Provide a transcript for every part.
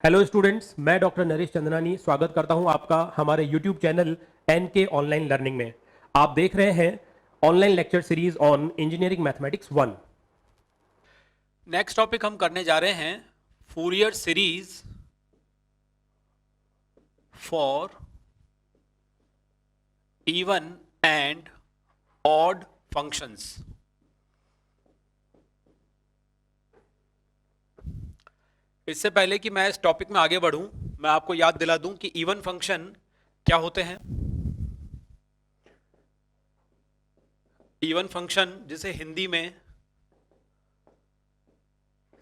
Hello students, मैं doctor Naresh Chandnani स्वागत करता हूं आपका हमारे YouTube channel NK online learning में। आप देख रहे हैं online lecture series on engineering mathematics 1। Next topic हम करने जा रहे हैं Fourier series for even and odd functions. इससे पहले कि मैं इस टॉपिक में आगे बढ़ूं, मैं आपको याद दिला दूं कि इवन फंक्शन क्या होते हैं। इवन फंक्शन जिसे हिंदी में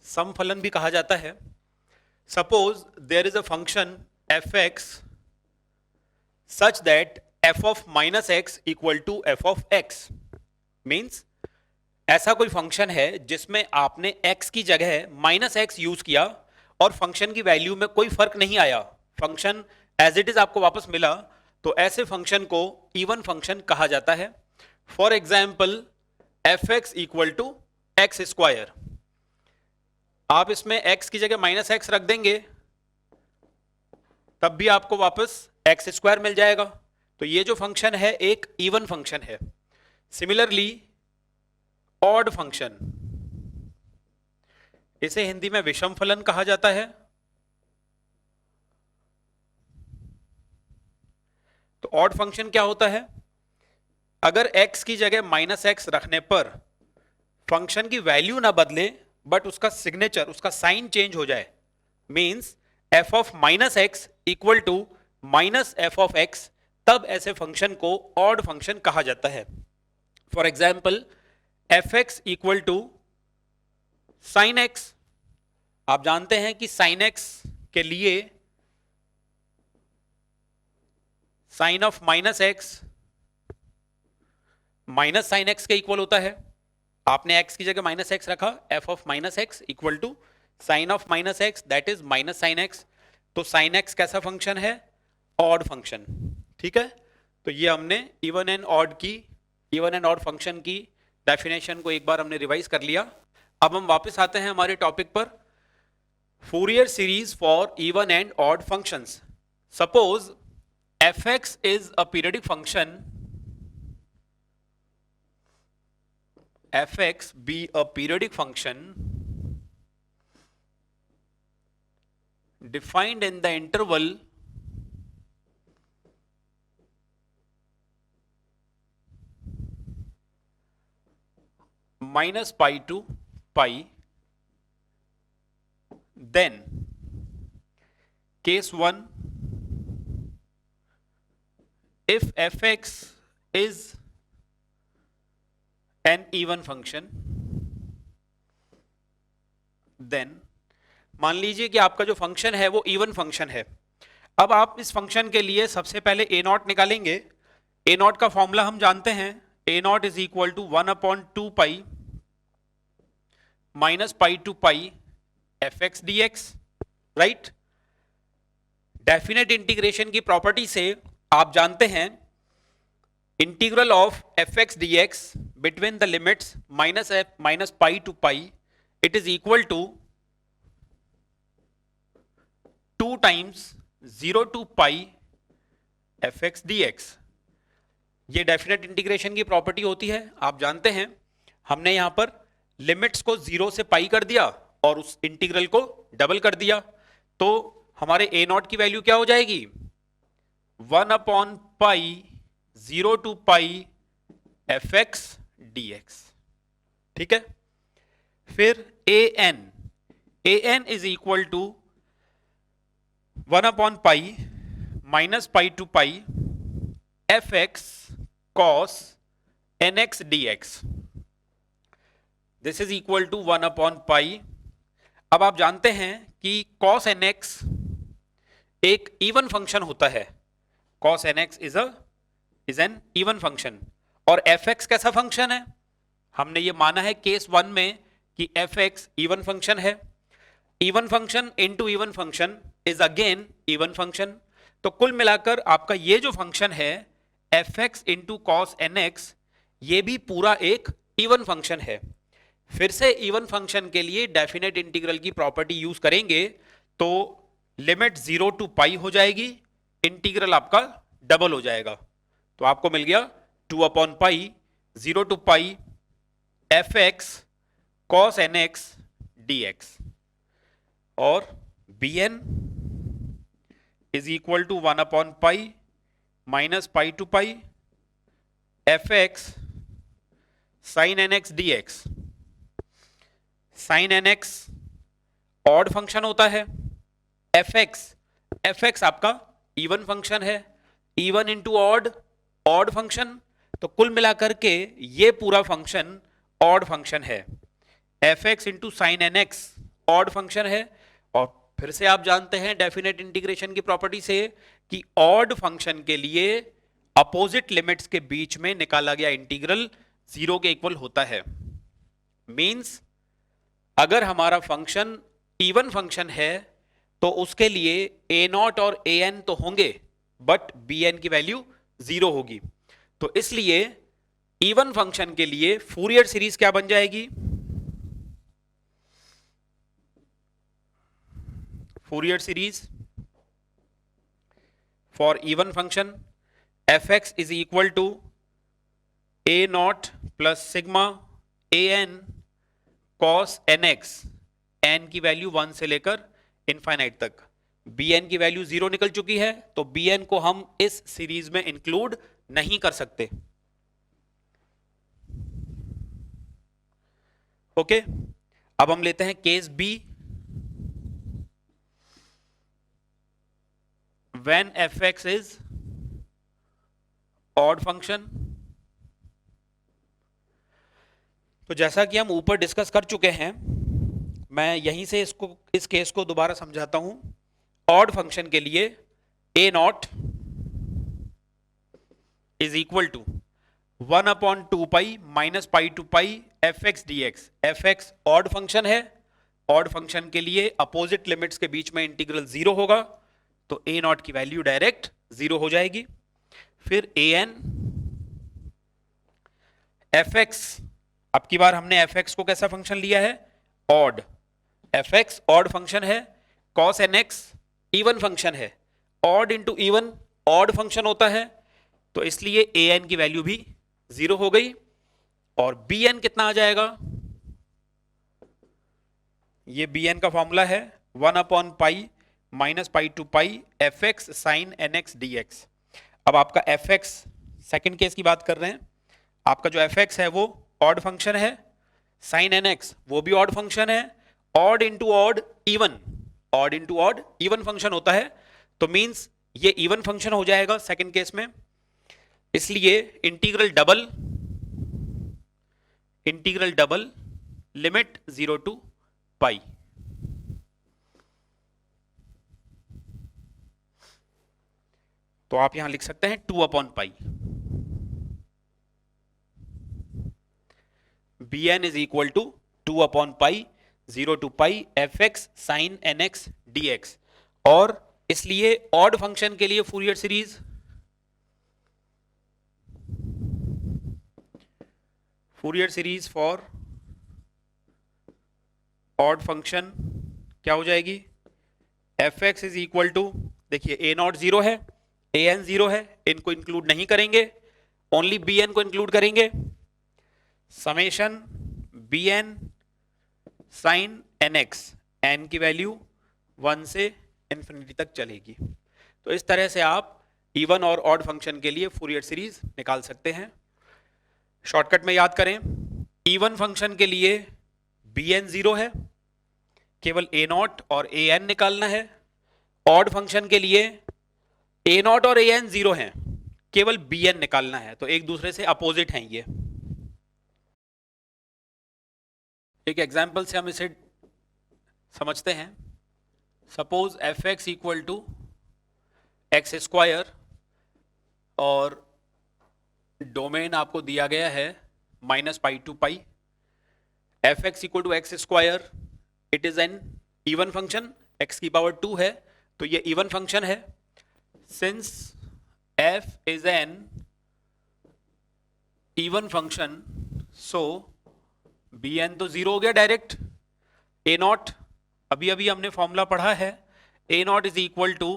समफलन भी कहा जाता है। Suppose there is a function f x such that f of minus x equal to f of x. Means ऐसा कोई फंक्शन है जिसमें आपने x की जगह माइनस एक्स यूज किया और फंक्शन की वैल्यू में कोई फर्क नहीं आया, फंक्शन एज इट इज आपको वापस मिला, तो ऐसे फंक्शन को इवन फंक्शन कहा जाता है। For example f x equal to x square, आप इसमें x की जगह माइनस एक्स रख देंगे तब भी आपको वापस एक्स स्क्वायर मिल जाएगा। तो ये जो फंक्शन है एक इवन फंक्शन है। सिमिलरली ऑड फंक्शन, इसे हिंदी में विषम फलन कहा जाता है। तो ऑड फंक्शन क्या होता है? अगर x की जगह माइनस एक्स रखने पर फंक्शन की वैल्यू ना बदले बट उसका सिग्नेचर, उसका साइन चेंज हो जाए, means f of minus x equal to minus f of x, तब ऐसे फंक्शन को ऑड फंक्शन कहा जाता है। For example f x equal to sine x, आप जानते हैं कि साइन एक्स के लिए sine of minus x minus sine x के इक्वल होता है। आपने x की जगह माइनस एक्स रखा, f of minus x equal to sine of minus x that is minus sine x. तो साइन एक्स कैसा फंक्शन है? Odd function. ठीक है, तो ये हमने इवन एंड ऑड फंक्शन की डेफिनेशन को एक बार हमने रिवाइज कर लिया। अब हम वापस आते हैं हमारे टॉपिक पर, Fourier series for even and odd functions. Suppose f x is a periodic function, fx be a periodic function defined in the interval minus pi to pi, then case 1, if fx is an even function, then मान लीजिए कि आपका जो function है वो even function है। अब आप इस फंक्शन के लिए सबसे पहले ए नॉट निकालेंगे। ए नॉट का फॉर्मूला हम जानते हैं, a not is equal to 1/2 pi minus pi to pi f x d x, right. Definite integration की प्रॉपर्टी से आप जानते हैं integral of f x d x between the limits minus pi to pi, it is equal to 2 times 0 to pi f x d x. ये definite integration की property होती है। आप जानते हैं हमने यहां पर लिमिट्स को 0 से पाई कर दिया और उस इंटीग्रल को डबल कर दिया, तो हमारे ए नॉट की वैल्यू क्या हो जाएगी? 1/पाई 0 to pi f x d x. ठीक है, फिर a n is equal to 1/पाई minus pi to pi f x cos n x d x, this is equal to 1/पाई। अब आप जानते हैं कि कॉस एन एक्स एक इवन फंक्शन होता है, cos n x is an even function. और एफ एक्स कैसा फंक्शन है? हमने ये माना है केस 1 में कि एफ एक्स इवन फंक्शन है। Even function into even function is again even function. तो कुल मिलाकर आपका ये जो फंक्शन है f x into cos n x, ये भी पूरा एक इवन फंक्शन है। फिर से इवन फंक्शन के लिए डेफिनेट इंटीग्रल की प्रॉपर्टी यूज करेंगे तो लिमिट 0 टू पाई हो जाएगी, इंटीग्रल आपका डबल हो जाएगा। तो आपको मिल गया 2 upon pi 0 to pi f x cos n x d x, और b n is equal to 1 upon pi minus pi to pi f x sine n x d x. Sine n x odd function होता है, f x आपका even function है, even into odd, odd function, तो कुल मिलाकर के ये पूरा फंक्शन ऑड फंक्शन है। F x into sine n x odd function है, और फिर से आप जानते हैं डेफिनेट इंटीग्रेशन की प्रॉपर्टी से कि ऑड फंक्शन के लिए अपोजिट लिमिट्स के बीच में निकाला गया इंटीग्रल 0 के इक्वल होता है। मींस अगर हमारा फंक्शन इवन फंक्शन है तो उसके लिए a नॉट और a n तो होंगे, बट b n की वैल्यू 0 होगी। तो इसलिए इवन फंक्शन के लिए फूरियर सीरीज क्या बन जाएगी? Fourier series for even function f x is equal to a not plus sigma a n cos n x, n की वैल्यू 1 से लेकर इनफाइनाइट तक। बी एन की वैल्यू 0 निकल चुकी है, तो बी एन को हम इस सीरीज में इंक्लूड नहीं कर सकते। ओके, अब हम लेते हैं case b. When f x is odd function, तो जैसा कि हम ऊपर डिस्कस कर चुके हैं, मैं यहीं से इस केस को दोबारा समझाता हूं। ऑड फंक्शन के लिए a not is equal to 1 upon 2 pi minus pi to pi f x d x. F x odd function है, ऑड फंक्शन के लिए अपोजिट लिमिट्स के बीच में इंटीग्रल 0 होगा, तो a नॉट की वैल्यू डायरेक्ट 0 हो जाएगी। फिर a n एफ एक्स, अब की बार हमने एफ एक्स को कैसा फंक्शन लिया है? Odd. F x odd function है, cos n x even function है, odd into even odd function होता है, तो इसलिए ए एन की वैल्यू भी 0 हो गई। और बी एन कितना आ जाएगा? ये बी एन का फॉर्मूला है 1 upon pi minus pi to pi f x sine n x d x. अब आपका एफ एक्स, सेकेंड केस की बात कर रहे हैं, आपका जो एफ एक्स है वो ऑड फंक्शन है, साइन एन एक्स वो भी ऑड फंक्शन है, odd into odd even, odd into odd even function होता है, तो मींस ये इवन फंक्शन हो जाएगा सेकंड केस में। इसलिए integral double limit 0 to pi. तो आप यहां लिख सकते हैं 2 upon pi. B n is equal to 2 upon pi 0 to pi f x sine n x d x. और इसलिए ऑड फंक्शन के लिए Fourier series for odd function क्या हो जाएगी? F x is equal to, देखिए ए नॉट 0 है, A N 0 है, इनको इंक्लूड नहीं करेंगे, ओनली बी एन को इंक्लूड करेंगे। Summation b n sine n x, n की वैल्यू 1 से इंफिनिटी तक चलेगी। तो इस तरह से आप इवन और ऑड फंक्शन के लिए फूरियर सीरीज निकाल सकते हैं। शॉर्टकट में याद करें, इवन फंक्शन के लिए बी एन 0 है, केवल ए नॉट और ए एन निकालना है। ऑड फंक्शन के लिए ए नॉट और ए एन 0 हैं, केवल बी एन निकालना है, तो एक दूसरे से अपोजिट हैं ये। एक एग्जाम्पल से हम इसे समझते हैं। Suppose f x equal to x square और डोमेन आपको दिया गया है minus pi to pi. F x equal to x square, it is an even function, x की पावर 2 है, तो ये इवन फंक्शन है। Since f is an even function, so b n तो 0 हो गया डायरेक्ट। ए नॉट, अभी अभी हमने फॉर्मूला पढ़ा है, a not is equal to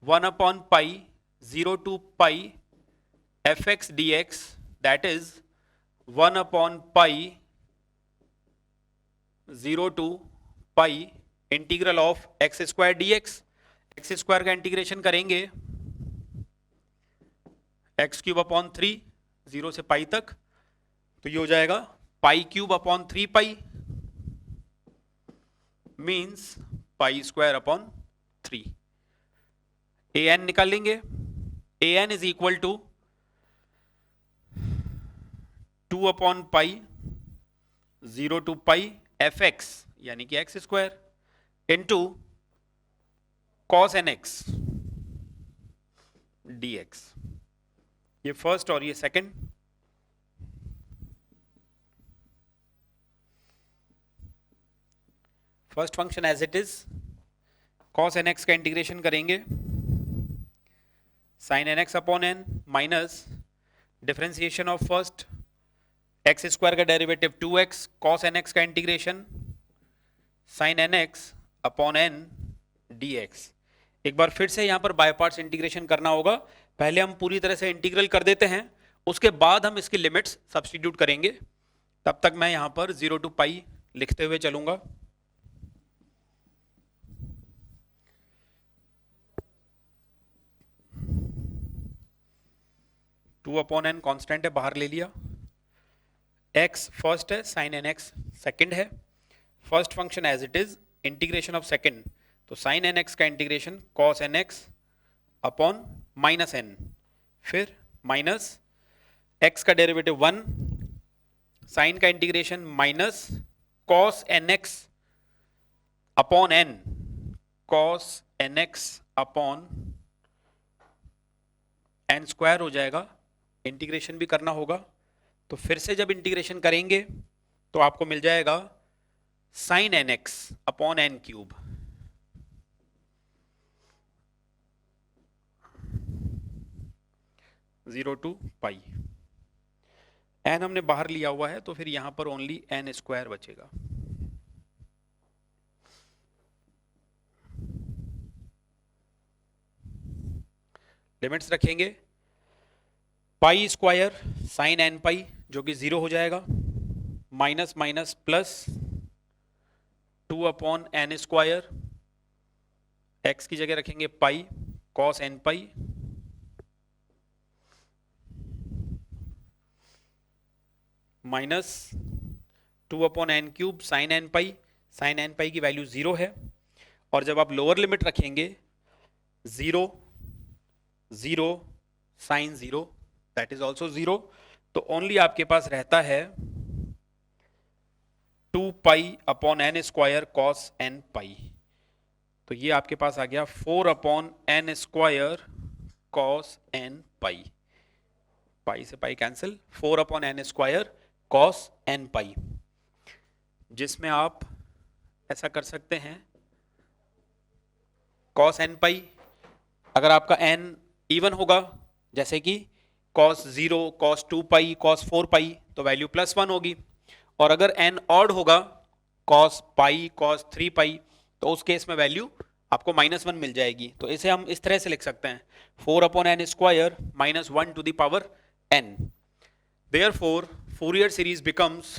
1 upon pi 0 to pi fx dx, that is 1 upon pi 0 to pi integral of x square dx। X square का integration करेंगे एक्स क्यूब अपॉन 3 0 से pi तक, तो ये हो जाएगा pi cube upon 3 pi, means pi square upon 3। A n निकाल लेंगे, a n is equal to 2 upon pi 0 to pi f x यानी कि x square into cos n x d x. ये फर्स्ट और ये second. First function as it is, cos n x का integration करेंगे sine n x upon n minus differentiation of first x square का derivative 2x cos n x का integration sine n x upon n d x. एक बार फिर से यहां पर बाय पार्ट्स इंटीग्रेशन करना होगा। पहले हम पूरी तरह से इंटीग्रल कर देते हैं, उसके बाद हम इसकी लिमिट्स सब्स्टिट्यूट करेंगे। तब तक मैं यहां पर 0 टू पाई लिखते हुए चलूंगा। टू अपॉन एन कॉन्स्टेंट है, बाहर ले लिया। x फर्स्ट है, साइन एन एक्स सेकेंड है। First function as it is, integration of second, तो साइन एन एक्स का integration cos n x upon minus n, फिर माइनस एक्स का डेरिवेटिव 1, साइन का integration minus cos n x upon n, cos n x upon n square हो जाएगा। Integration भी करना होगा, तो फिर से जब इंटीग्रेशन करेंगे तो आपको मिल जाएगा sine n x upon n cube. Zero to pi, n हमने बाहर लिया हुआ है तो फिर यहां पर ओनली एन स्क्वायर बचेगा। लिमिट्स रखेंगे, pi square sine n pi जो कि 0 हो जाएगा, minus minus plus 2 upon n square, x की जगह रखेंगे pi cos n pi, minus 2 upon n cube sine n pi. Sine n pi की वैल्यू 0 है, और जब आप लोअर लिमिट रखेंगे 0 0 साइन 0 दैट इज ऑल्सो 0, तो ओनली आपके पास रहता है 2 pi upon n square cos n pi. तो ये आपके पास आ गया 4 upon n square cos n pi, pi से pi cancel, 4 upon n square cos n pi, जिसमें आप ऐसा कर सकते हैं कॉस एन पाई, अगर आपका एन इवन होगा जैसे कि cos 0, cos 2 पाई, cos 4 पाई, तो वैल्यू +1 होगी, और अगर n ऑड होगा cos पाई, cos 3 पाई, तो उस केस में वैल्यू आपको -1 मिल जाएगी। तो इसे हम इस तरह से लिख सकते हैं 4 upon n square minus 1 to the power n। Therefore Fourier series becomes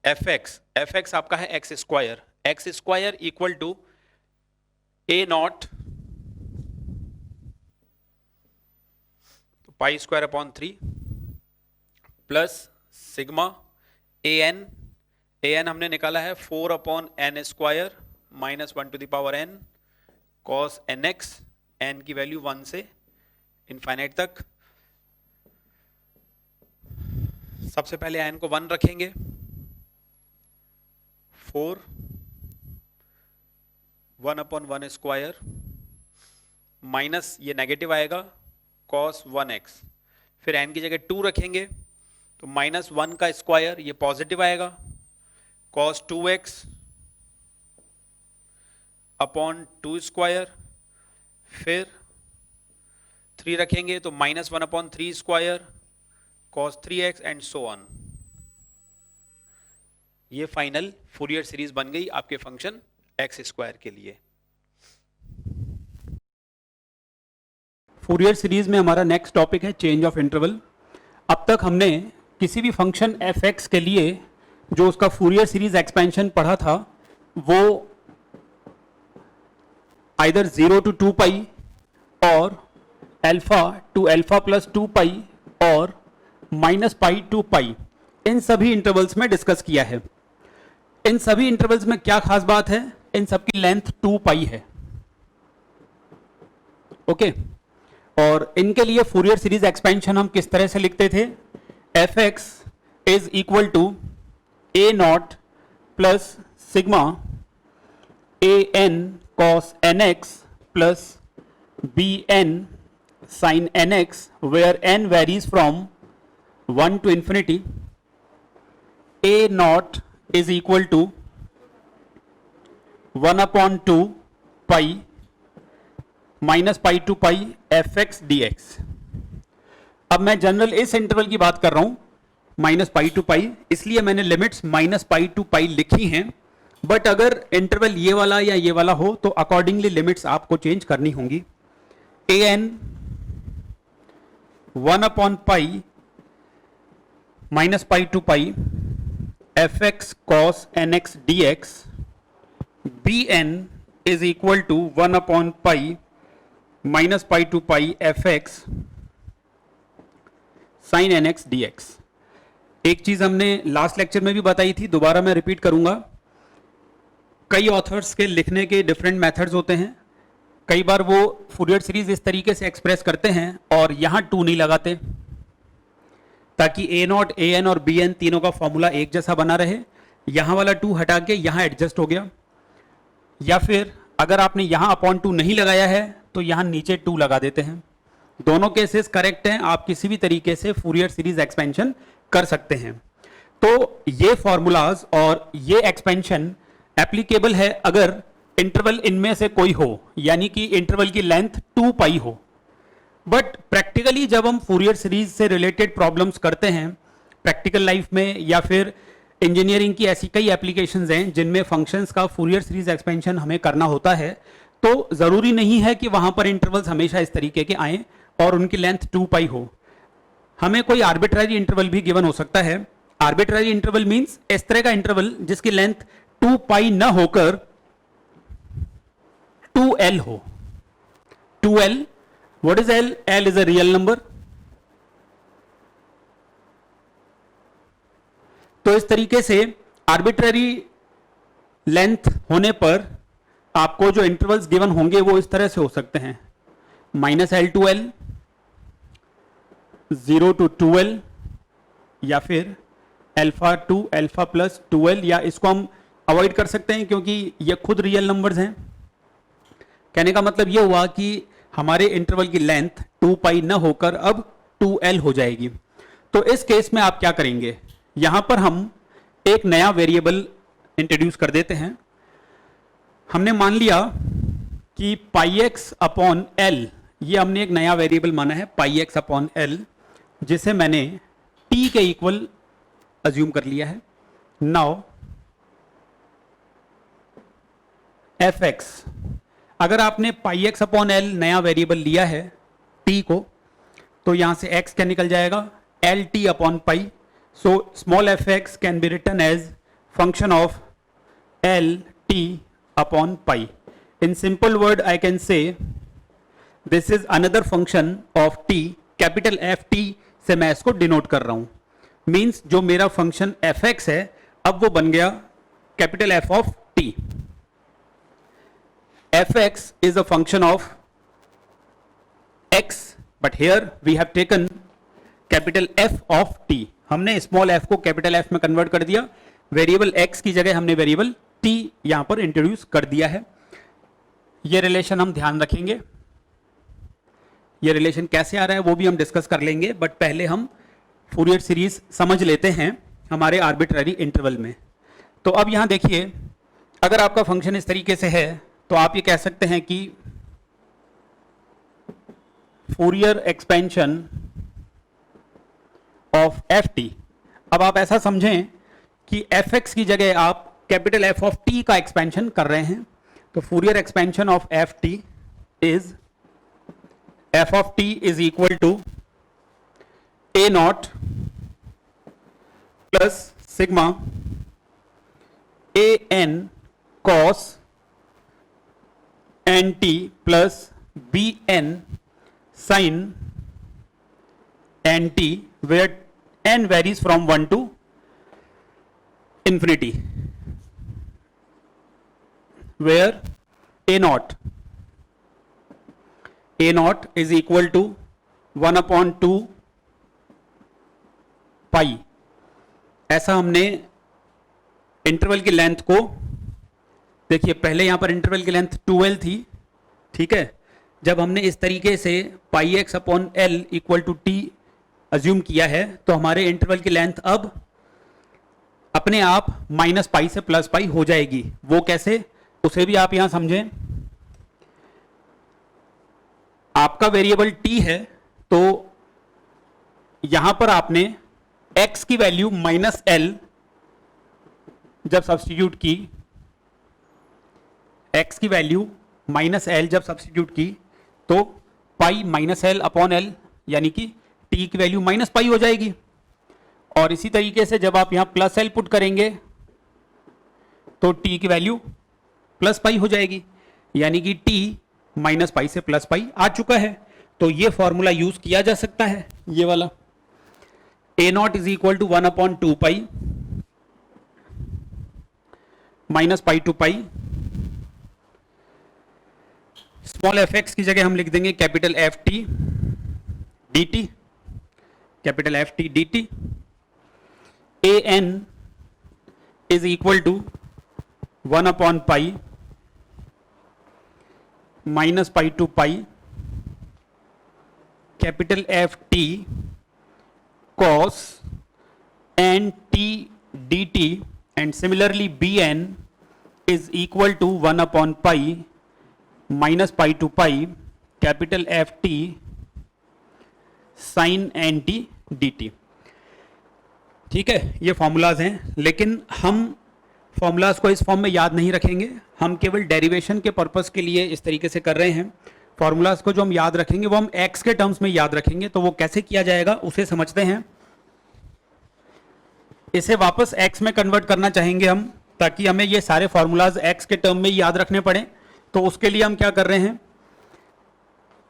f x आपका है x square equal to a not pi square upon 3 plus sigma a n हमने निकाला है 4 upon n square minus 1 to the power n cos n x, n की value 1 से infinite तक। सबसे पहले एन को 1 रखेंगे, 4 1 अपॉन 1 स्क्वायर माइनस ये नेगेटिव आएगा कॉस 1x, फिर n की जगह 2 रखेंगे तो -1 का स्क्वायर ये पॉजिटिव आएगा कॉस 2x अपॉन 2 स्क्वायर, फिर 3 रखेंगे तो -1 upon 3 square cos 3x and so on. ये फाइनल फूरियर सीरीज बन गई आपके फंक्शन एक्स स्क्वायर के लिए। फूरियर सीरीज में हमारा नेक्स्ट टॉपिक है चेंज ऑफ इंटरवल। अब तक हमने किसी भी फंक्शन एफ एक्स के लिए जो उसका फूरियर सीरीज एक्सपेंशन पढ़ा था वो आइदर 0 to 2 पाई और अल्फा टू अल्फा प्लस 2 पाई और माइनस पाई टू पाई, इन सभी इंटरवल्स में डिस्कस किया है। इन सभी इंटरवल्स में क्या खास बात है, इन सबकी लेंथ 2 पाई है। ओके और इनके लिए फूरियर सीरीज एक्सपेंशन हम किस तरह से लिखते थे, f x is equal to a not plus sigma a n cos n x plus b n sine n x where n varies from 1 to infinity। A not is equal to 1/2 pi minus pi to pi f x d x. अब मैं general इस interval की बात कर रहा हूं minus pi to पाई, इसलिए मैंने लिमिट्स माइनस पाई टू पाई लिखी हैं। बट अगर इंटरवल ये वाला या ये वाला हो तो अकॉर्डिंगली लिमिट्स आपको चेंज करनी होंगी। ए एन 1/पाई minus pi to pi f x cos n x d x, b n is equal to 1/पाई minus pi to pi f x sine n x d x. एक चीज हमने last lecture में भी बताई थी, दोबारा मैं रिपीट करूंगा। कई ऑथर्स के लिखने के डिफरेंट मेथड्स होते हैं। कई बार वो फूरियर सीरीज इस तरीके से एक्सप्रेस करते हैं और यहां 2 नहीं लगाते ताकि ए नॉट ए एन और बी एन तीनों का फॉर्मूला एक जैसा बना रहे। यहां वाला 2 हटा के यहां एडजस्ट हो गया, या फिर अगर आपने यहां अपॉन 2 नहीं लगाया है तो यहां नीचे 2 लगा देते हैं। दोनों केसेस करेक्ट हैं, आप किसी भी तरीके से फूरियर सीरीज एक्सपेंशन कर सकते हैं। तो ये फॉर्मूलाज और ये एक्सपेंशन एप्लीकेबल है अगर इंटरवल इनमें से कोई हो, यानी कि इंटरवल की लेंथ 2 पाई हो। बट प्रैक्टिकली जब हम फूरियर सीरीज से रिलेटेड प्रॉब्लम्स करते हैं प्रैक्टिकल लाइफ में, या फिर इंजीनियरिंग की ऐसी कई एप्लीकेशंस हैं जिनमें फंक्शंस का फूरियर सीरीज एक्सपेंशन हमें करना होता है, तो जरूरी नहीं है कि वहां पर इंटरवल्स हमेशा इस तरीके के आए और उनकी लेंथ 2 पाई हो। हमें कोई आर्बिट्ररी इंटरवल भी गिवन हो सकता है। आर्बिट्ररी इंटरवल मींस इस तरह का इंटरवल जिसकी लेंथ 2 पाई न होकर 2l हो। 2l, what is l? l is a real number. तो इस तरीके से आर्बिट्ररी लेंथ होने पर आपको जो इंटरवल्स गिवन होंगे वो इस तरह से हो सकते हैं, -l to l, 0 to 2l, या फिर alpha to alpha plus 2l, या इसको हम अवॉइड कर सकते हैं क्योंकि ये खुद रियल नंबर्स हैं। कहने का मतलब ये हुआ कि हमारे इंटरवल की लेंथ 2 पाई न होकर अब 2l हो जाएगी। तो इस केस में आप क्या करेंगे, यहां पर हम एक नया वेरिएबल इंट्रोड्यूस कर देते हैं। हमने मान लिया कि पाई एक्स अपॉन एल, ये हमने एक नया वेरिएबल माना है पाई एक्स अपॉन एल, जिसे मैंने t के इक्वल अज्यूम कर लिया है। नाउ एफ एक्स, अगर आपने पाई एक्स अपॉन एल नया वेरिएबल लिया है t को, तो यहां से x क्या निकल जाएगा, l t upon pi. So small f x can be written as function of l t upon pi. In simple word I can say this is another function of t, capital F T से मैं इसको denote कर रहा हूं। Means जो मेरा function f x है अब वो बन गया capital F of t. F x is a function of x, but here we have taken capital F of t. हमने स्मॉल एफ को कैपिटल एफ में कन्वर्ट कर दिया, वेरिएबल एक्स की जगह हमने वेरिएबल टी यहां पर इंट्रोड्यूस कर दिया है। ये रिलेशन हम ध्यान रखेंगे, ये रिलेशन कैसे आ रहा है वो भी हम डिस्कस कर लेंगे, बट पहले हम फूरियर सीरीज समझ लेते हैं हमारे आर्बिट्ररी इंटरवल में। तो अब यहां देखिए, अगर आपका फंक्शन इस तरीके से है तो आप ये कह सकते हैं कि Fourier expansion of F T. अब आप ऐसा समझें कि एफ एक्स की जगह आप कैपिटल एफ ऑफ टी का एक्सपेंशन कर रहे हैं, तो Fourier expansion of F t is F of t is equal to a not plus sigma a n cos n t plus b n sine n t, where n varies from 1 to infinity, where a naught is equal to 1/2 पाई। ऐसा हमने interval की length को, देखिए पहले यहां पर interval की length 2l थी, ठीक है। जब हमने इस तरीके से pi x upon l equal to t assume किया है, तो हमारे इंटरवल की लेंथ अब अपने आप माइनस पाई से प्लस पाई हो जाएगी। वो कैसे, उसे भी आप यहां समझें। आपका वेरिएबल टी है, तो यहां पर आपने x की वैल्यू माइनस एल जब सब्स्टिट्यूट की, x की वैल्यू माइनस एल जब सब्स्टिट्यूट की, तो pi minus L upon L, यानी कि t की वैल्यू माइनस पाई हो जाएगी। और इसी तरीके से जब आप यहां प्लस एल पुट करेंगे तो t की वैल्यू प्लस पाई हो जाएगी, यानी कि t माइनस पाई से प्लस पाई आ चुका है। तो ये फॉर्मूला यूज किया जा सकता है, ये वाला a not is equal to 1/2 pi minus pi to pi. Small f x की जगह हम लिख देंगे capital F t d t, capital F t d t. A n is equal to 1/पाई minus pi to pi capital F t cos n t d t, and similarly b n is equal to 1/पाई minus pi to pi capital F t sine n t d t. ठीक है, ये formulas हैं, लेकिन हम formulas को इस form में याद नहीं रखेंगे। हम केवल डेरिवेशन के पर्पस के लिए इस तरीके से कर रहे हैं। फॉर्मूलाज को जो हम याद रखेंगे वो हम एक्स के टर्म्स में याद रखेंगे। तो वो कैसे किया जाएगा उसे समझते हैं। इसे वापस एक्स में कन्वर्ट करना चाहेंगे हम, ताकि हमें ये सारे फॉर्मूलाज एक्स के टर्म में याद रखने पड़े। तो उसके लिए हम क्या कर रहे हैं,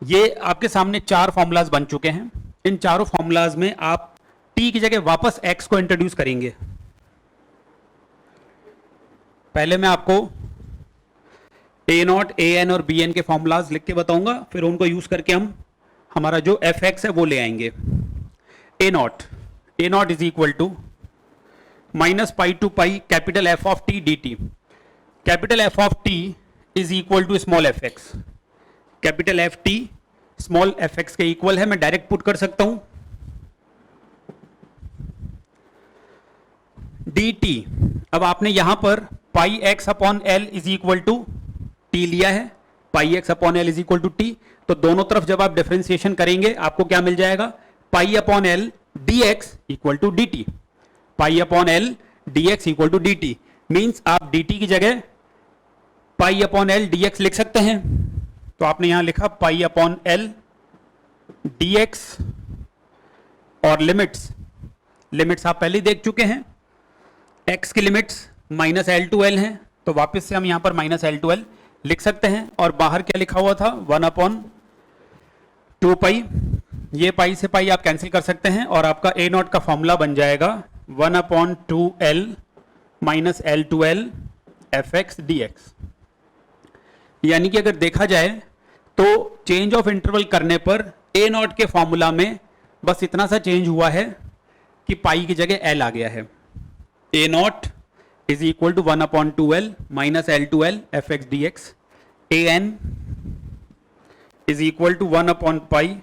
ये आपके सामने 4 फॉर्मूलाज बन चुके हैं। इन चारों फॉर्मूलाज में आप टी की जगह वापस एक्स को इंट्रोड्यूस करेंगे। पहले मैं आपको ए नॉट, ए एन और बी एन के फॉर्मूलाज लिख के बताऊंगा, फिर उनको यूज करके हम हमारा जो एफ एक्स है वो ले आएंगे। A not is equal to minus pi to pi capital F of t d t. Capital F of t is equal to small f x. Capital F t small f x के इक्वल है, मैं direct put कर सकता हूं। D T, अब आपने यहां पर pi x upon l is equal to t लिया है, pi x upon l is equal to t. तो दोनों तरफ जब आप डिफरेंशिएशन करेंगे आपको क्या मिल जाएगा, pi upon l d x equal to d t. Pi upon l d x equal to d t means आप डी टी की जगह pi upon l d x लिख सकते हैं। तो आपने यहां लिखा pi upon l d x, और लिमिट्स आप पहले देख चुके हैं। x की limits minus l to l हैं, तो वापस से हम यहां पर माइनस एल टू एल लिख सकते हैं। और बाहर क्या लिखा हुआ था, 1/2 पाई। ये पाई से पाई आप कैंसिल कर सकते हैं और आपका ए नॉट का फॉर्मूला बन जाएगा 1/2l minus l to l f x d x. यानी कि अगर देखा जाए तो चेंज ऑफ इंटरवल करने पर ए नॉट के फॉर्मूला में बस इतना सा चेंज हुआ है कि पाई की जगह एल आ गया है। A not is equal to 1/2l minus l to l f x d x. A n is equal to 1/पाई,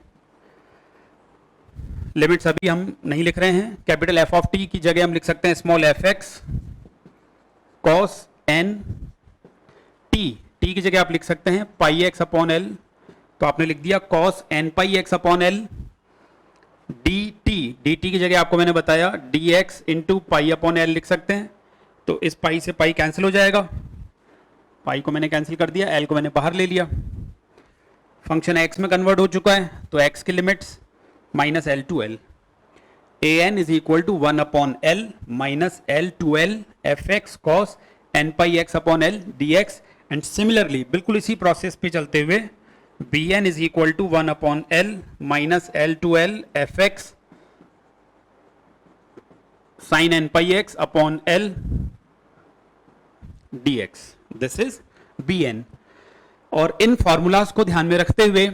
लिमिट्स अभी हम नहीं लिख रहे हैं। कैपिटल एफ ऑफ टी की जगह हम लिख सकते हैं small f x cos n t. T की जगह आप लिख सकते हैं पाई एक्स अपॉन एल, तो आपने लिख दिया cos n pi x upon l d t dt की जगह आपको मैंने बताया dx into pi upon l लिख सकते हैं। तो इस पाई से पाई कैंसिल हो जाएगा, पाई को मैंने कैंसिल कर दिया, एल को मैंने बाहर ले लिया। फंक्शन x में कन्वर्ट हो चुका है, तो x की limits minus l to l, a n is equal to 1 upon l minus l to l f x cos n pi x upon l d x. And similarly बिल्कुल इसी process पे चलते हुए b n is equal to 1 upon l minus l to l f x sine n pi x upon l d x. This is b n. और इन formulas को ध्यान में रखते हुए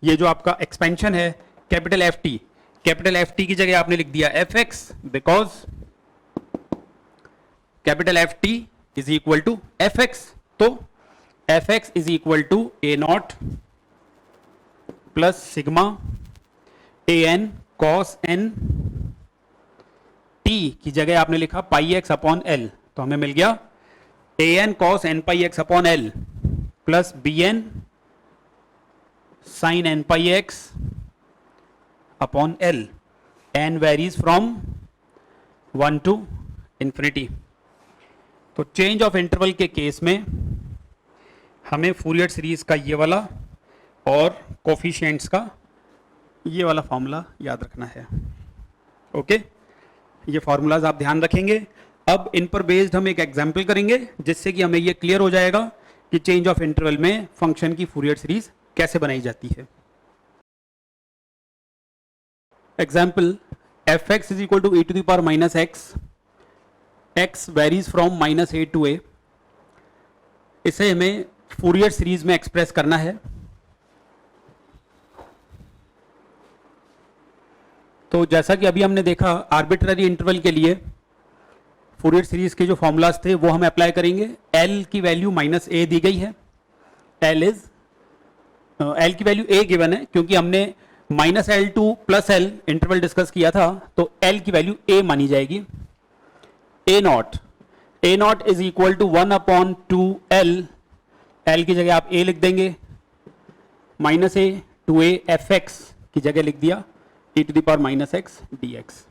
ये जो आपका एक्सपेंशन है कैपिटल एफ टी की जगह आपने लिख दिया f x, because capital F t is equal to f x. तो f x is equal to a not plus sigma a n cos n t की जगह आपने लिखा पाई एक्स अपॉन एल, तो हमें मिल गया a n cos n pi x upon l plus b n sine n pi x upon l. N varies from 1 to infinity. तो change of interval के केस में हमें फूरियर सीरीज का ये वाला और कोफिशिएंट्स का ये वाला फॉर्मूला याद रखना है। ओके, ये फॉर्मूलाज आप ध्यान रखेंगे। अब इन पर बेस्ड हम एक एग्जाम्पल करेंगे जिससे कि हमें ये क्लियर हो जाएगा कि चेंज ऑफ इंटरवल में फंक्शन की फूरियर सीरीज कैसे बनाई जाती है। Example f x is equal to e to the power minus x, x varies from minus a to a. इसे हमें फूरियर सीरीज में एक्सप्रेस करना है। तो जैसा कि अभी हमने देखा आर्बिट्ररी इंटरवल के लिए फूरियर सीरीज के जो फॉर्मूलाज थे वो हम अप्लाई करेंगे। एल की वैल्यू माइनस ए दी गई है, एल की वैल्यू ए गिवन है क्योंकि हमने minus l to plus l interval discuss किया था, तो एल की वैल्यू ए मानी जाएगी। A not is equal to 1 upon two l, l की जगह आप ए लिख देंगे, minus a to a f x की जगह लिख दिया e to the power minus x d x.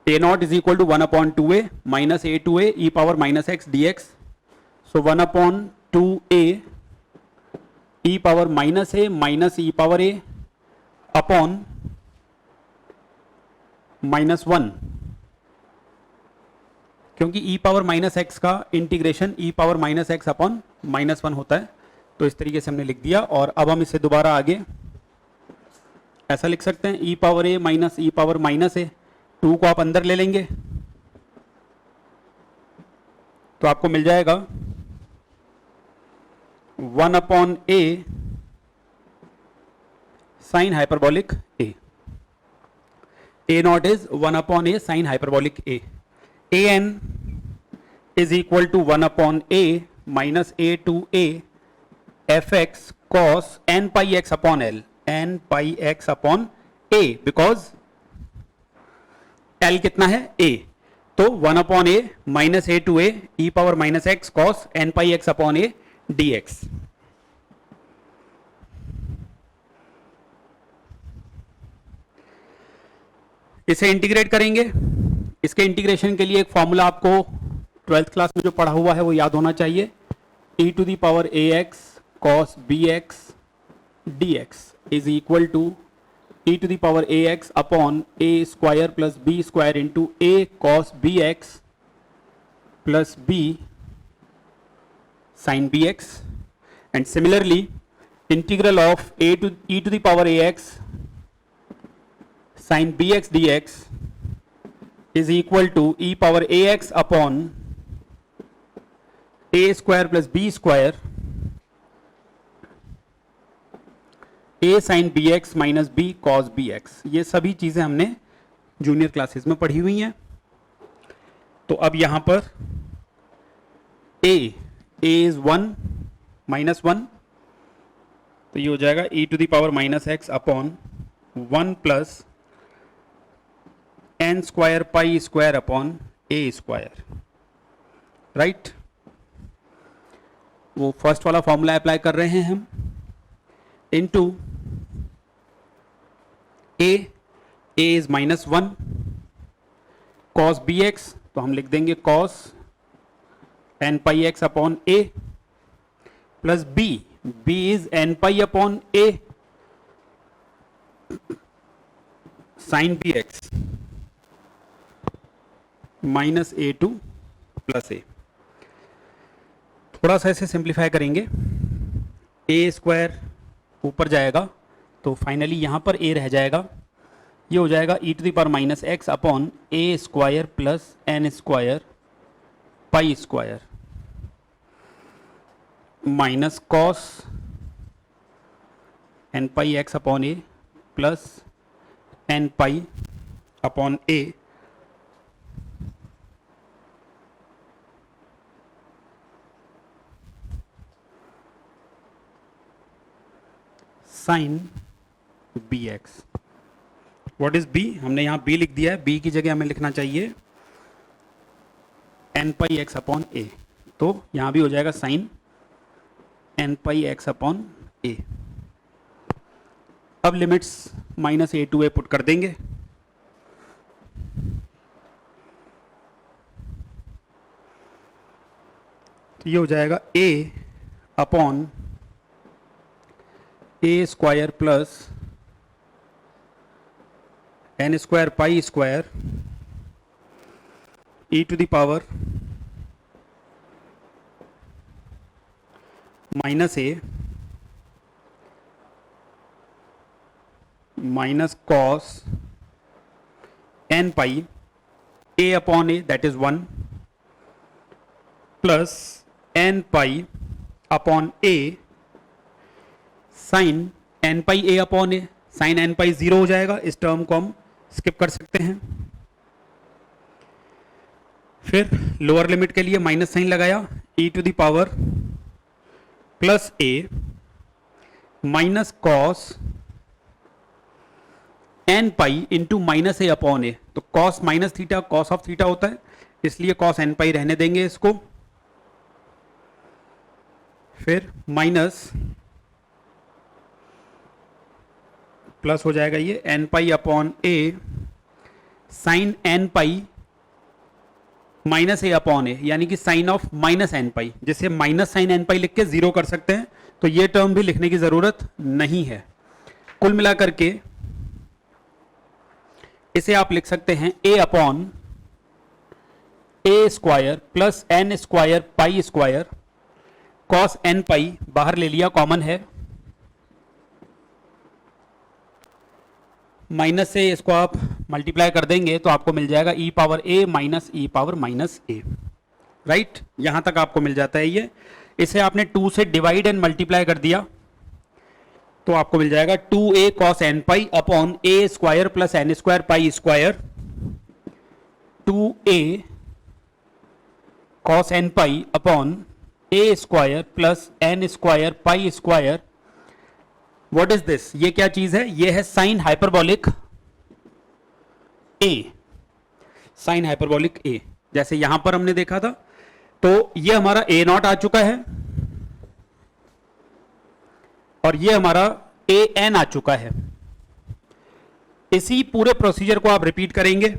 A not is equal to 1 upon two a minus a to a e power minus x d x. So 1 upon two a e power minus a minus e power a upon minus 1, क्योंकि e power minus x का integration e power minus x upon minus 1 होता है। तो इस तरीके से हमने लिख दिया। और अब हम इसे दोबारा आगे ऐसा लिख सकते हैं, e पावर ए माइनस ई पावर माइनस ए, 2 को आप अंदर ले लेंगे तो आपको मिल जाएगा 1 upon a sine hyperbolic a. A not is 1 upon a sine hyperbolic a. A n is equal to 1 upon a minus a to a f x cos n pi x upon l, n pi x upon a, because l कितना है a. तो 1 upon a minus a to a e power minus x cos n pi x upon a d x. इसे integrate करेंगे। इसके integration के लिए एक formula आपको 12th क्लास में जो पढ़ा हुआ है वो याद होना चाहिए, e to the power a x cos b x d x is equal to e to the power a x upon a square plus b square into a cos b x plus b sine b x. And similarly integral of e to the power a x sine b x d x is equal to e power ax upon a square plus b square a sin bx minus b cos bx। ये सभी चीजें हमने junior classes में पढ़ी हुई हैं। तो अब यहां पर a is 1 minus 1, तो ये हो जाएगा e to the power minus x upon 1 plus n square pi square upon a square, right. वो फर्स्ट वाला फॉर्मूला अप्लाई कर रहे हैं हम, into a a is -1, cos bx तो हम लिख देंगे cos n pi x upon a plus b is n pi upon a sin bx minus a2 plus a। थोड़ा सा इसे सिंप्लीफाई करेंगे, a स्क्वायर ऊपर जाएगा तो फाइनली यहाँ पर a रह जाएगा, ये हो जाएगा e to the power minus x upon a square plus n square pi square minus cos n pi x upon a plus n pi upon a sine bx। What is b? हमने यहाँ b लिख दिया है, b की जगह हमें लिखना चाहिए n pi x upon a, तो यहाँ भी हो जाएगा sine n pi x upon a। अब limits minus a to a put कर देंगे, तो ये हो जाएगा a upon a square plus n square pi square e to the power minus a minus cos n pi a upon a that is 1 plus n pi upon a sine n pi a upon a, sine n पाई 0 हो जाएगा, इस term को हम skip कर सकते हैं। फिर lower limit के लिए माइनस साइन लगाया, e to the power plus a minus cos n pi into minus a upon a, तो cos minus theta cos of theta होता है, इसलिए कॉस n पाई रहने देंगे इसको। फिर माइनस प्लस हो जाएगा ये n pi upon a sine n pi minus a upon a, यानी कि sine of minus n pi, जिसे माइनस साइन n पाई लिख के 0 कर सकते हैं, तो ये टर्म भी लिखने की जरूरत नहीं है। कुल मिलाकर के इसे आप लिख सकते हैं a upon a square plus n square pi square cos n पाई बाहर ले लिया, कॉमन है, माइनस से इसको आप मल्टीप्लाई कर देंगे तो आपको मिल जाएगा e power a minus e power minus a, right, यहां तक आपको मिल जाता है ये। इसे आपने 2 से डिवाइड एंड मल्टीप्लाई कर दिया तो आपको मिल जाएगा 2a cos n pi upon a square plus n square pi square 2a cos n pi upon a square plus n square pi square. What is this? ये क्या चीज है? ये है sine hyperbolic a, sine hyperbolic a, जैसे यहां पर हमने देखा था। तो ये हमारा a नॉट आ चुका है और ये हमारा a n आ चुका है। इसी पूरे प्रोसीजर को आप रिपीट करेंगे,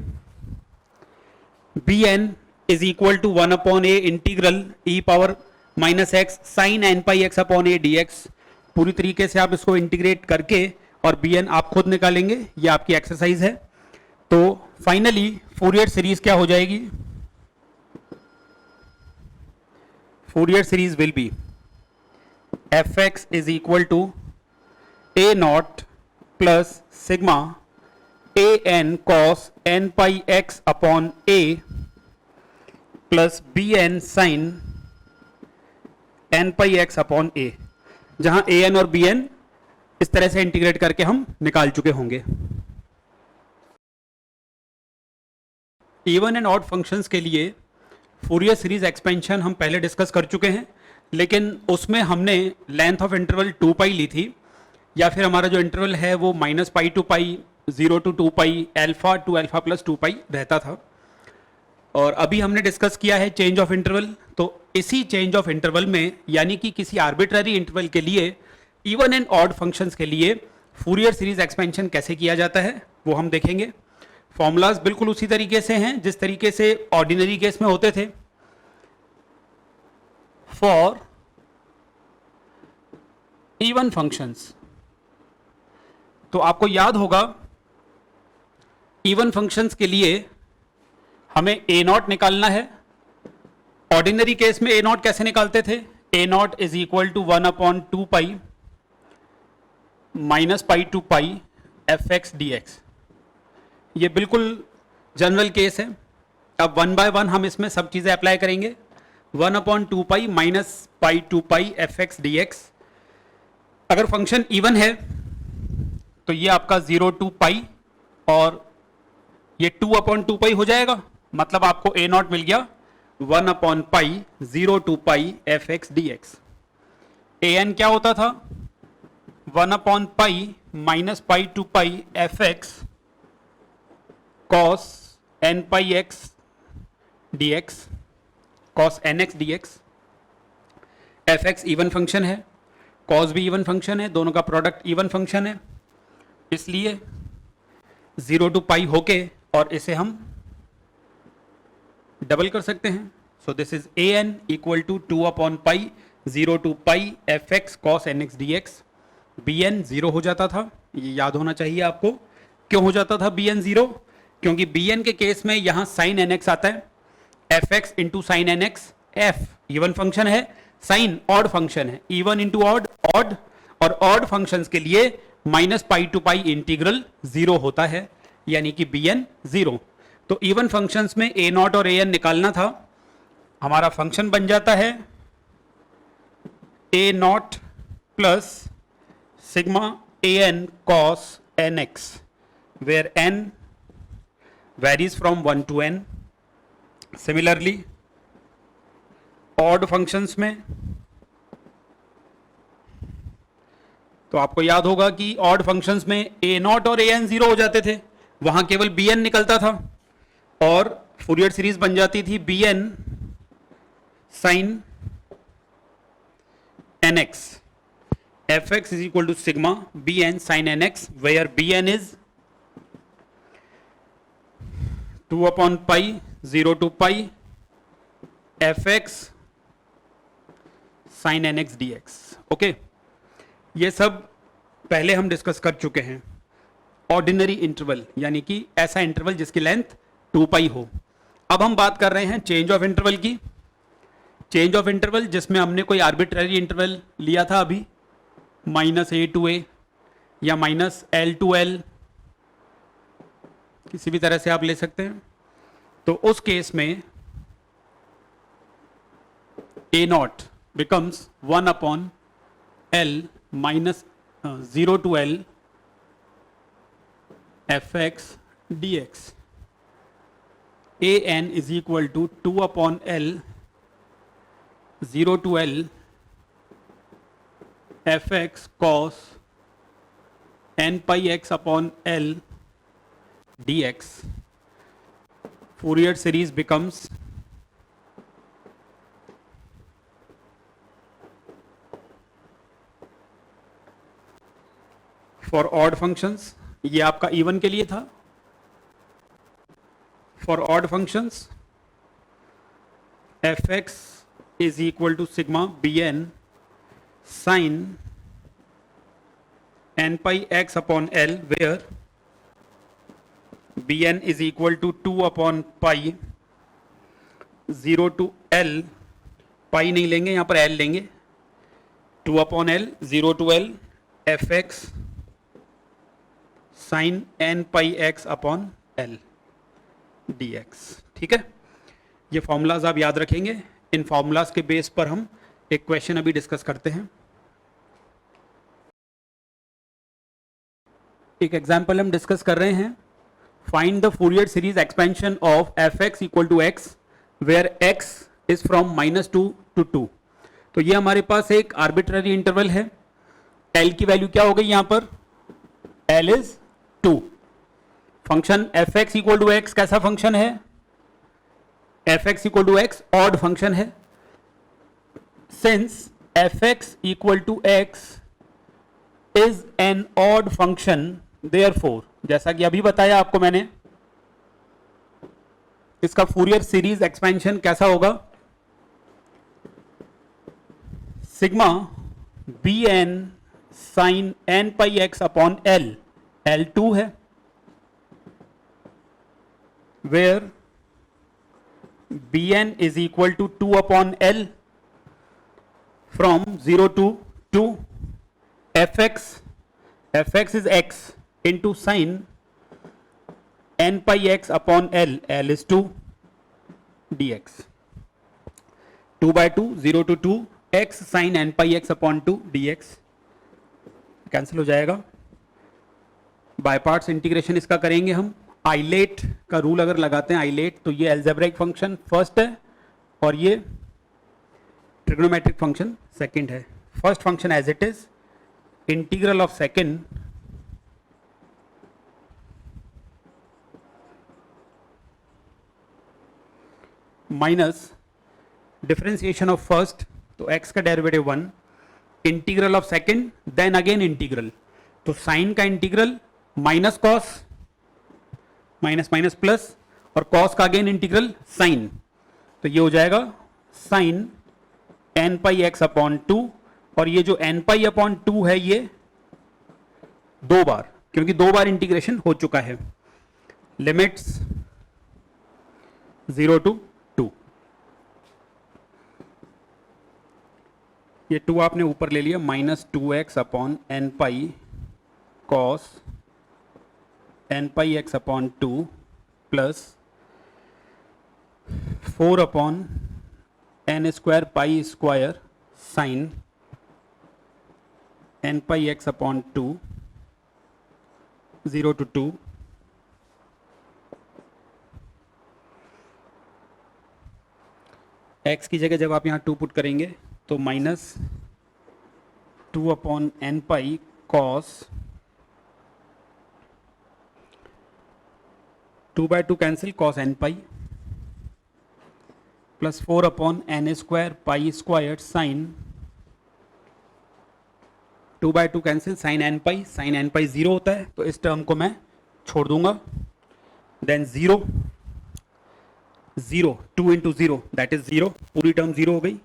b n is equal to 1 upon a integral e power minus x sine n pi x upon a dx। पूरी तरीके से आप इसको इंटीग्रेट करके और bn आप खुद निकालेंगे, ये आपकी एक्सरसाइज है। तो फाइनली फूरियर सीरीज क्या हो जाएगी? Fourier series will be fx is equal to a not plus sigma a n cos n pi x upon a plus b n sine n pi x upon a, जहां a n और b n इस तरह से integrate करके हम निकाल चुके होंगे। इवन एंड ऑड फंक्शंस के लिए फूरियर सीरीज एक्सपेंशन हम पहले डिस्कस कर चुके हैं, लेकिन उसमें हमने लेंथ ऑफ इंटरवल 2 पाई ली थी, या फिर हमारा जो इंटरवल है वो minus pi to pi 0 to 2 pi alpha to alpha plus 2 pi रहता था। और अभी हमने डिस्कस किया है चेंज ऑफ इंटरवल। तो इसी चेंज ऑफ इंटरवल में, यानी कि किसी आर्बिट्ररी इंटरवल के लिए इवन एंड ऑड फंक्शंस के लिए फूरियर सीरीज एक्सपेंशन कैसे किया जाता है वो हम देखेंगे। फॉर्मूलाज बिल्कुल उसी तरीके से हैं जिस तरीके से ऑर्डिनरी केस में होते थे। फॉर इवन फंक्शंस, तो आपको याद होगा इवन फंक्शंस के लिए हमें ए नॉट निकालना है। ऑर्डिनरी केस में ए नॉट कैसे निकालते थे? A not is equal to 1/2 pi minus pi to pi f x d x. ये बिल्कुल जनरल केस है। अब 1 बाय 1 हम इसमें सब चीजें अप्लाई करेंगे। 1/2 pi minus pi to pi f x d x. अगर फंक्शन इवन है तो ये आपका 0 to पाई और ये 2/2 पाई हो जाएगा, मतलब आपको ए नॉट मिल गया 1 pi 0 to pi f x d x. A n क्या होता था? 1 pi minus pi to pi f x cos n pi x d x, cos n x d x. F x even function है, cos भी even function है, दोनों का product even function है, इसलिए 0 to पाई होके और इसे हम डबल कर सकते हैं। So this is a n equal to 2 pi 0 to pi f x cos n x d x. B n 0 हो जाता था, ये याद होना चाहिए आपको। क्यों हो जाता था बी एन 0? क्योंकि बी एन के केस में यहां साइन एन एक्स आता है, f x into sine n x. F even function है, साइन ऑड फंक्शन है, इवन इंटू ऑड ऑड, और ऑड फंक्शंस के लिए minus pi to pi integral 0 होता है, यानी कि बी एन 0। तो इवन फंक्शंस में ए नॉट और ए एन निकालना था। हमारा फंक्शन बन जाता है a not plus sigma a n cos n x, where n varies from 1 to n. Similarly, odd functions में तो आपको याद होगा कि odd functions में a नॉट और a n 0 हो जाते थे, वहां केवल b n निकलता था और फूरियर सीरीज बन जाती थी b n sin n x, f x is equal to sigma b n sin n x, where b n is 2 pi 0 to pi f x sine n x d x. Okay, ये सब पहले हम discuss कर चुके हैं। Ordinary interval यानी कि ऐसा इंटरवल जिसकी लेंथ 2 पाई हो। अब हम बात कर रहे हैं चेंज ऑफ इंटरवल की। चेंज ऑफ इंटरवल जिसमें हमने कोई आर्बिट्ररी इंटरवल लिया था अभी, -a to a या -l to l, किसी भी तरह से आप ले सकते हैं। तो उस केस में a naught becomes 1/l minus 0 to l f x d x. a n is equal to 2/l 0 to l f x cos n pi x upon l dx. Fourier series becomes for odd functions, ये आपका even के लिए था। For odd functions fx is equal to sigma bn sin n pi x upon l, where bn is equal to 2 pi 0 to l, पाई नहीं लेंगे यहाँ पर l लेंगे, 2/l 0 to l f x sine n pi x upon l dx। ठीक है, ये formulas आप याद रखेंगे। इन फॉर्मूलाज के बेस पर हम एक क्वेश्चन अभी डिस्कस करते हैं। एक एग्जाम्पल हम डिस्कस कर रहे हैं। Find the Fourier series expansion of f(x) equal to x, where x is from -2 to 2। तो ये हमारे पास एक आर्बिट्ररी इंटरवल है। l की वैल्यू क्या हो गई यहां पर? l is 2। Function f(x) equal to x कैसा फंक्शन है? f(x) equal to x odd function है। Since f(x) equal to x is an odd function, therefore जैसा कि अभी बताया आपको मैंने, इसका फूरियर सीरीज एक्सपेंशन कैसा होगा, sigma b n sine n pi x upon l, l 2 है, where b n is equal to 2 upon l from 0 to 2, fx is x into sin n pi x upon l, l is 2 dx, 2 by 2, 0 to 2, x sin n pi x upon 2 dx cancel हो जाएगा। By parts integration इसका करेंगे हम। Islet का rule अगर लगाते हैं islet, तो ये एल्जेब्रिक फंक्शन फर्स्ट है और ये ट्रिग्नोमेट्रिक फंक्शन सेकंड है। First function as it is, integral of second minus differentiation of first, तो x का derivative 1, integral of second, then again integral, तो साइन का integral minus cos, minus minus plus, और cos का again integral sine, तो ये हो जाएगा sine n pi x upon 2, और ये जो एन पाई अपॉन 2 है ये 2 बार, क्योंकि 2 बार इंटीग्रेशन हो चुका है। लिमिट्स 0 to 2, ये 2 आपने ऊपर ले लिया, minus 2x upon n pi cos n pi x upon 2 plus 4 upon n square pi square sine n pi x upon 2, 0 to 2, x की जगह जब आप यहाँ 2 पुट करेंगे तो minus 2 upon n pi cos 2 by 2 cancel, cos n pi plus 4 upon n square pi square sine 2 by 2 cancel, sine n pi, sine n pi 0 होता है, तो इस टर्म को मैं छोड़ दूंगा। देन 0 0, 2 into 0 दैट इज 0, पूरी टर्म 0 हो गई,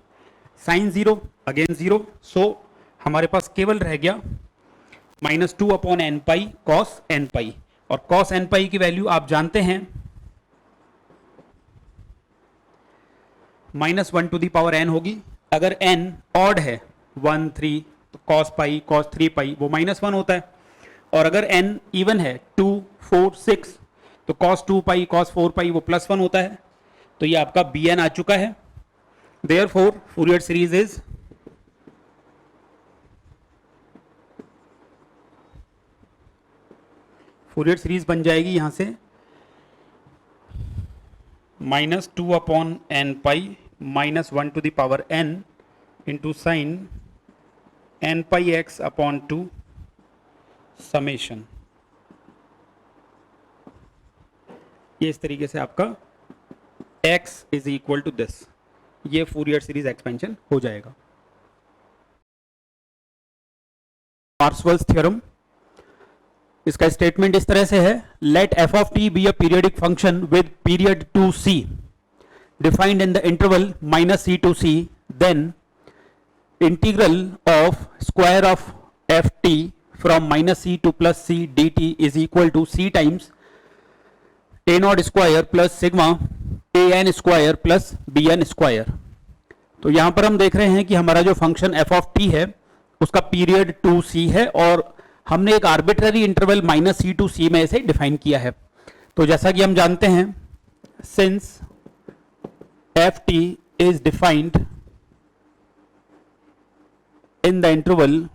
साइन 0 अगेन 0, सो हमारे पास केवल रह गया minus 2 upon n pi cos n pi, और कॉस एन पाई की वैल्यू आप जानते हैं minus 1 to the power n होगी। अगर n ऑड है 1 3, तो कॉस पाई कॉस 3 पाई वो माइनस 1 होता है, और अगर n इवन है 2 4 6, तो कॉस 2 पाई कॉस 4 पाई वो प्लस 1 होता है, तो ये आपका bn आ चुका है। Therefore Fourier series is Fourier series बन जाएगी यहां से minus 2 upon n pi minus 1 to the power n into sine n pi x upon 2 summation, ये इस तरीके से आपका x is equal to this, ये फूरियर सीरीज एक्सपेंशन हो जाएगा। पार्सेवल्स थ्योरम, इसका स्टेटमेंट इस तरह से है, let f of t be a periodic function with period 2c defined in the interval minus c to c, then integral of square of F t from minus c to plus c dt is equal to c times a naught square plus sigma a n square plus b n square. तो यहां पर हम देख रहे हैं कि हमारा जो फंक्शन f ऑफ t है उसका पीरियड 2c है, और हमने एक arbitrary interval minus c to c में इसे डिफाइन किया है। तो जैसा कि हम जानते हैं, since F t is defined in the interval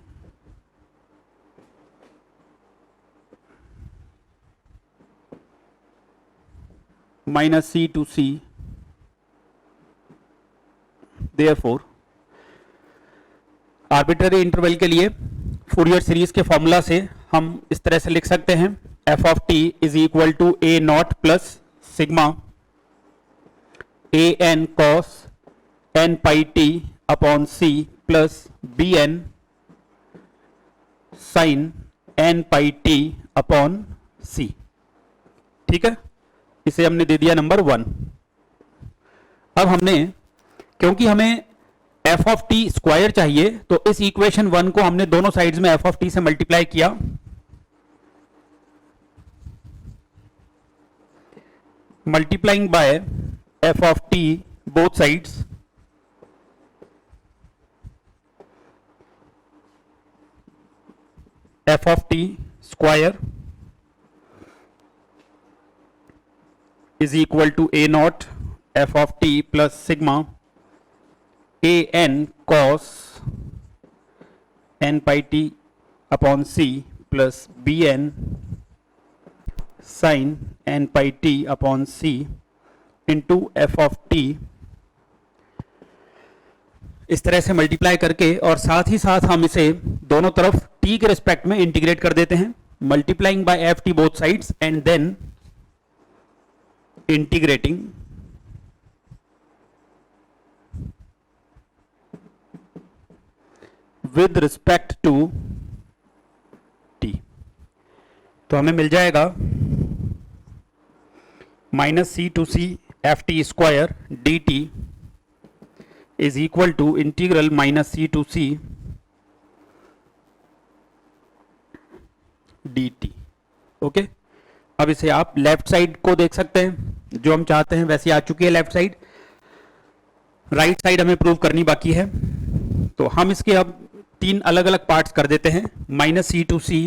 minus c to c, therefore arbitrary interval के लिए फूरियर सीरीज के फॉर्मूला से हम इस तरह से लिख सकते हैं, f of t is equal to a not plus sigma a n cos n pi t upon c plus b n sine n pi t upon c. ठीक है, इसे हमने दे दिया नंबर 1। अब हमने, क्योंकि हमें एफ ऑफ टी स्क्वायर चाहिए, तो इस इक्वेशन 1 को हमने दोनों साइड्स में एफ ऑफ टी से मल्टीप्लाई किया। Multiplying by F of T both sides, F of T square is equal to a naught f of t plus sigma a n cos n pi t upon c plus b n sin n pi t upon c into f of t, इस तरह से multiply करके, और साथ ही साथ हम इसे दोनों तरफ t के रिस्पेक्ट में इंटीग्रेट कर देते हैं, multiplying by f t both sides and then integrating with respect to t। तो हमें मिल जाएगा minus c to c f t square d t is equal to integral minus c to c d t. Okay, अब इसे आप left side को देख सकते हैं, जो हम चाहते हैं वैसी आ चुकी है लेफ्ट साइड। राइट साइड हमें प्रूव करनी बाकी है, तो हम इसके अब 3 अलग अलग पार्ट्स कर देते हैं। Minus c to c,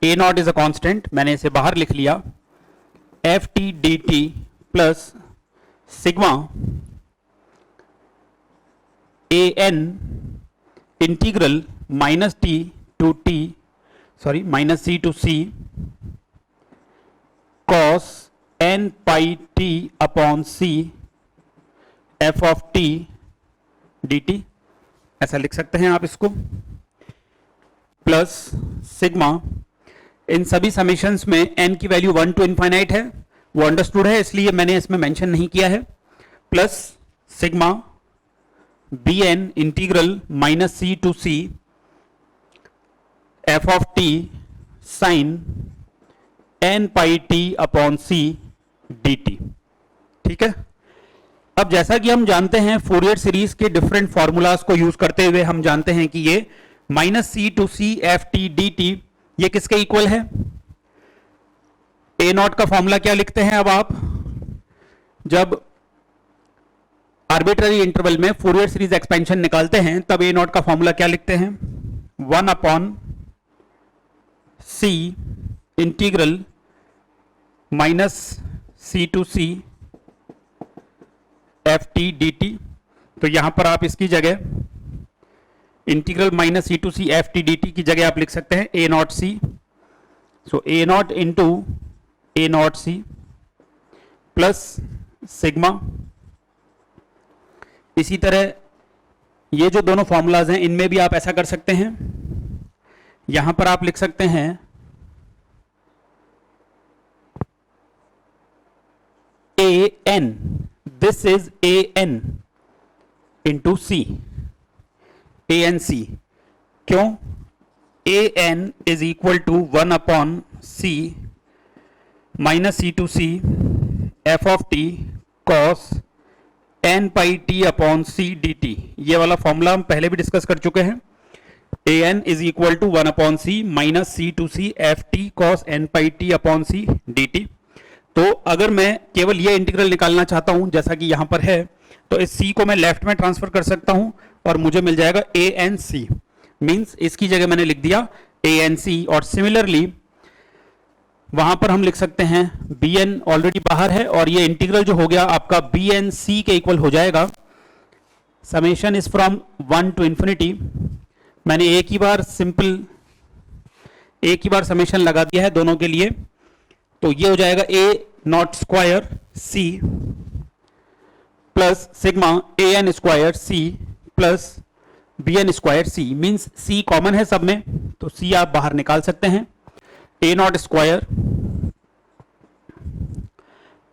a not is a constant, मैंने इसे बाहर लिख लिया, f t d t plus sigma a n integral minus t to t, sorry minus c to c cos n pi t upon c f of t dt, ऐसा लिख सकते हैं आप इसको, प्लस सिग्मा, इन सभी समेशंस में n की value 1 to infinite है, वो अंडरस्टूड है इसलिए मैंने इसमें मेंशन नहीं किया है, plus sigma b n integral minus c to c f of t sine n pi t upon c d t. ठीक है, अब जैसा कि हम जानते हैं फोरियर सीरीज के डिफरेंट फॉर्मूलाज को यूज करते हुए हम जानते हैं कि ये minus c to c f t d t ये किसके इक्वल है? ए नॉट का फॉर्मूला क्या लिखते हैं अब आप, जब आर्बिट्ररी इंटरवल में फोरियर सीरीज एक्सपेंशन निकालते हैं तब ए नॉट का फॉर्मूला क्या लिखते हैं? 1 upon c integral minus c to c f t d t. तो यहां पर आप इसकी जगह integral minus c to c f t d t की जगह आप लिख सकते हैं a naught c, so a naught into a naught c plus sigma. इसी तरह ये जो दोनों फॉर्मूलाज हैं इनमें भी आप ऐसा कर सकते हैं, यहां पर आप लिख सकते हैं a n, this is a n into c, a n c. क्यों? A n is equal to 1 upon c minus c to c f of t cos n pi t upon c d t. ये वाला formula हम पहले भी discuss कर चुके हैं। A n is equal to 1 upon c minus c to c f t cos n pi t upon c d t. तो अगर मैं केवल ये इंटीग्रल निकालना चाहता हूं जैसा कि यहां पर है, तो इस c को मैं लेफ्ट में ट्रांसफर कर सकता हूं और मुझे मिल जाएगा ए एन सी, मीन्स इसकी जगह मैंने लिख दिया ए एन सी। और सिमिलरली वहां पर हम लिख सकते हैं बी एन ऑलरेडी बाहर है और ये इंटीग्रल जो हो गया आपका बी एन सी के इक्वल हो जाएगा। Summation is from 1 to infinity. मैंने एक ही बार समेशन लगा दिया है दोनों के लिए, तो ये हो जाएगा a naught square c plus sigma a n square c plus b n square c, means c common है सब में तो सी आप बाहर निकाल सकते हैं। A naught square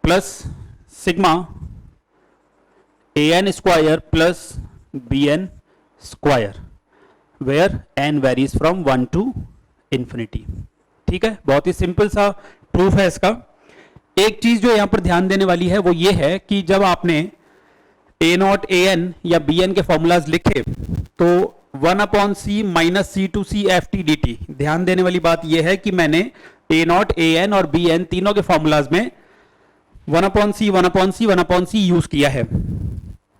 plus sigma a n square plus b n square, where n varies from 1 to infinity. ठीक है, बहुत ही सिंपल सा प्रूफ है इसका। एक चीज जो यहां पर ध्यान देने वाली है वो ये है कि जब आपने ए नॉट ए एन या बी एन के फॉर्मूलाज लिखे तो 1/c minus c to c f t d t, ध्यान देने वाली बात यह है कि मैंने ए नॉट ए एन और बी एन तीनों के फॉर्मूलाज में 1/c यूज किया है।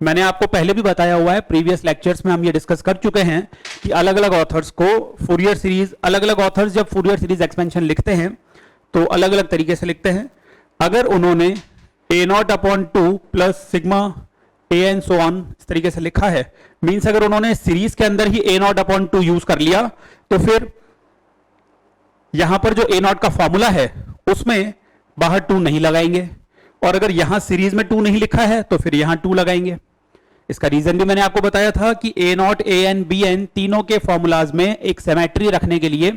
मैंने आपको पहले भी बताया हुआ है, प्रीवियस लेक्चर्स में हम ये डिस्कस कर चुके हैं कि अलग अलग ऑथर्स को फूरियर सीरीज, अलग अलग ऑथर्स जब फूरियर सीरीज एक्सपेंशन लिखते हैं तो अलग अलग तरीके से लिखते हैं। अगर उन्होंने a naught upon two plus sigma a n so on इस तरीके से लिखा है, मीन्स अगर उन्होंने सीरीज के अंदर ही ए नॉट अपॉन टू यूज कर लिया तो फिर यहां पर जो ए नॉट का फॉर्मूला है उसमें बाहर टू नहीं लगाएंगे, और अगर यहां सीरीज में टू नहीं लिखा है तो फिर यहां टू लगाएंगे। इसका रीजन भी मैंने आपको बताया था कि a naught a n b n तीनों के फॉर्मूलाज में एक सिमेट्री रखने के लिए,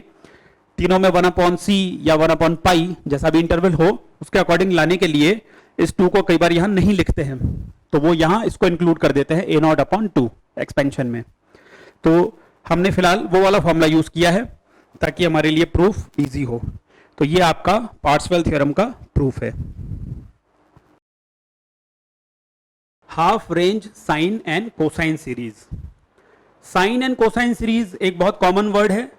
तीनों में 1/c या 1/π जैसा भी इंटरवल हो उसके अकॉर्डिंग लाने के लिए इस टू को कई बार यहां नहीं लिखते हैं, तो वो यहां इसको इंक्लूड कर देते हैं a naught upon to expansion में। तो हमने फिलहाल वो वाला फॉर्मूला यूज किया है ताकि हमारे लिए प्रूफ इजी हो। तो ये आपका पार्ट्सवेल थ्योरम का प्रूफ है। Half range sine and cosine series. Sine and cosine series एक बहुत कॉमन वर्ड है।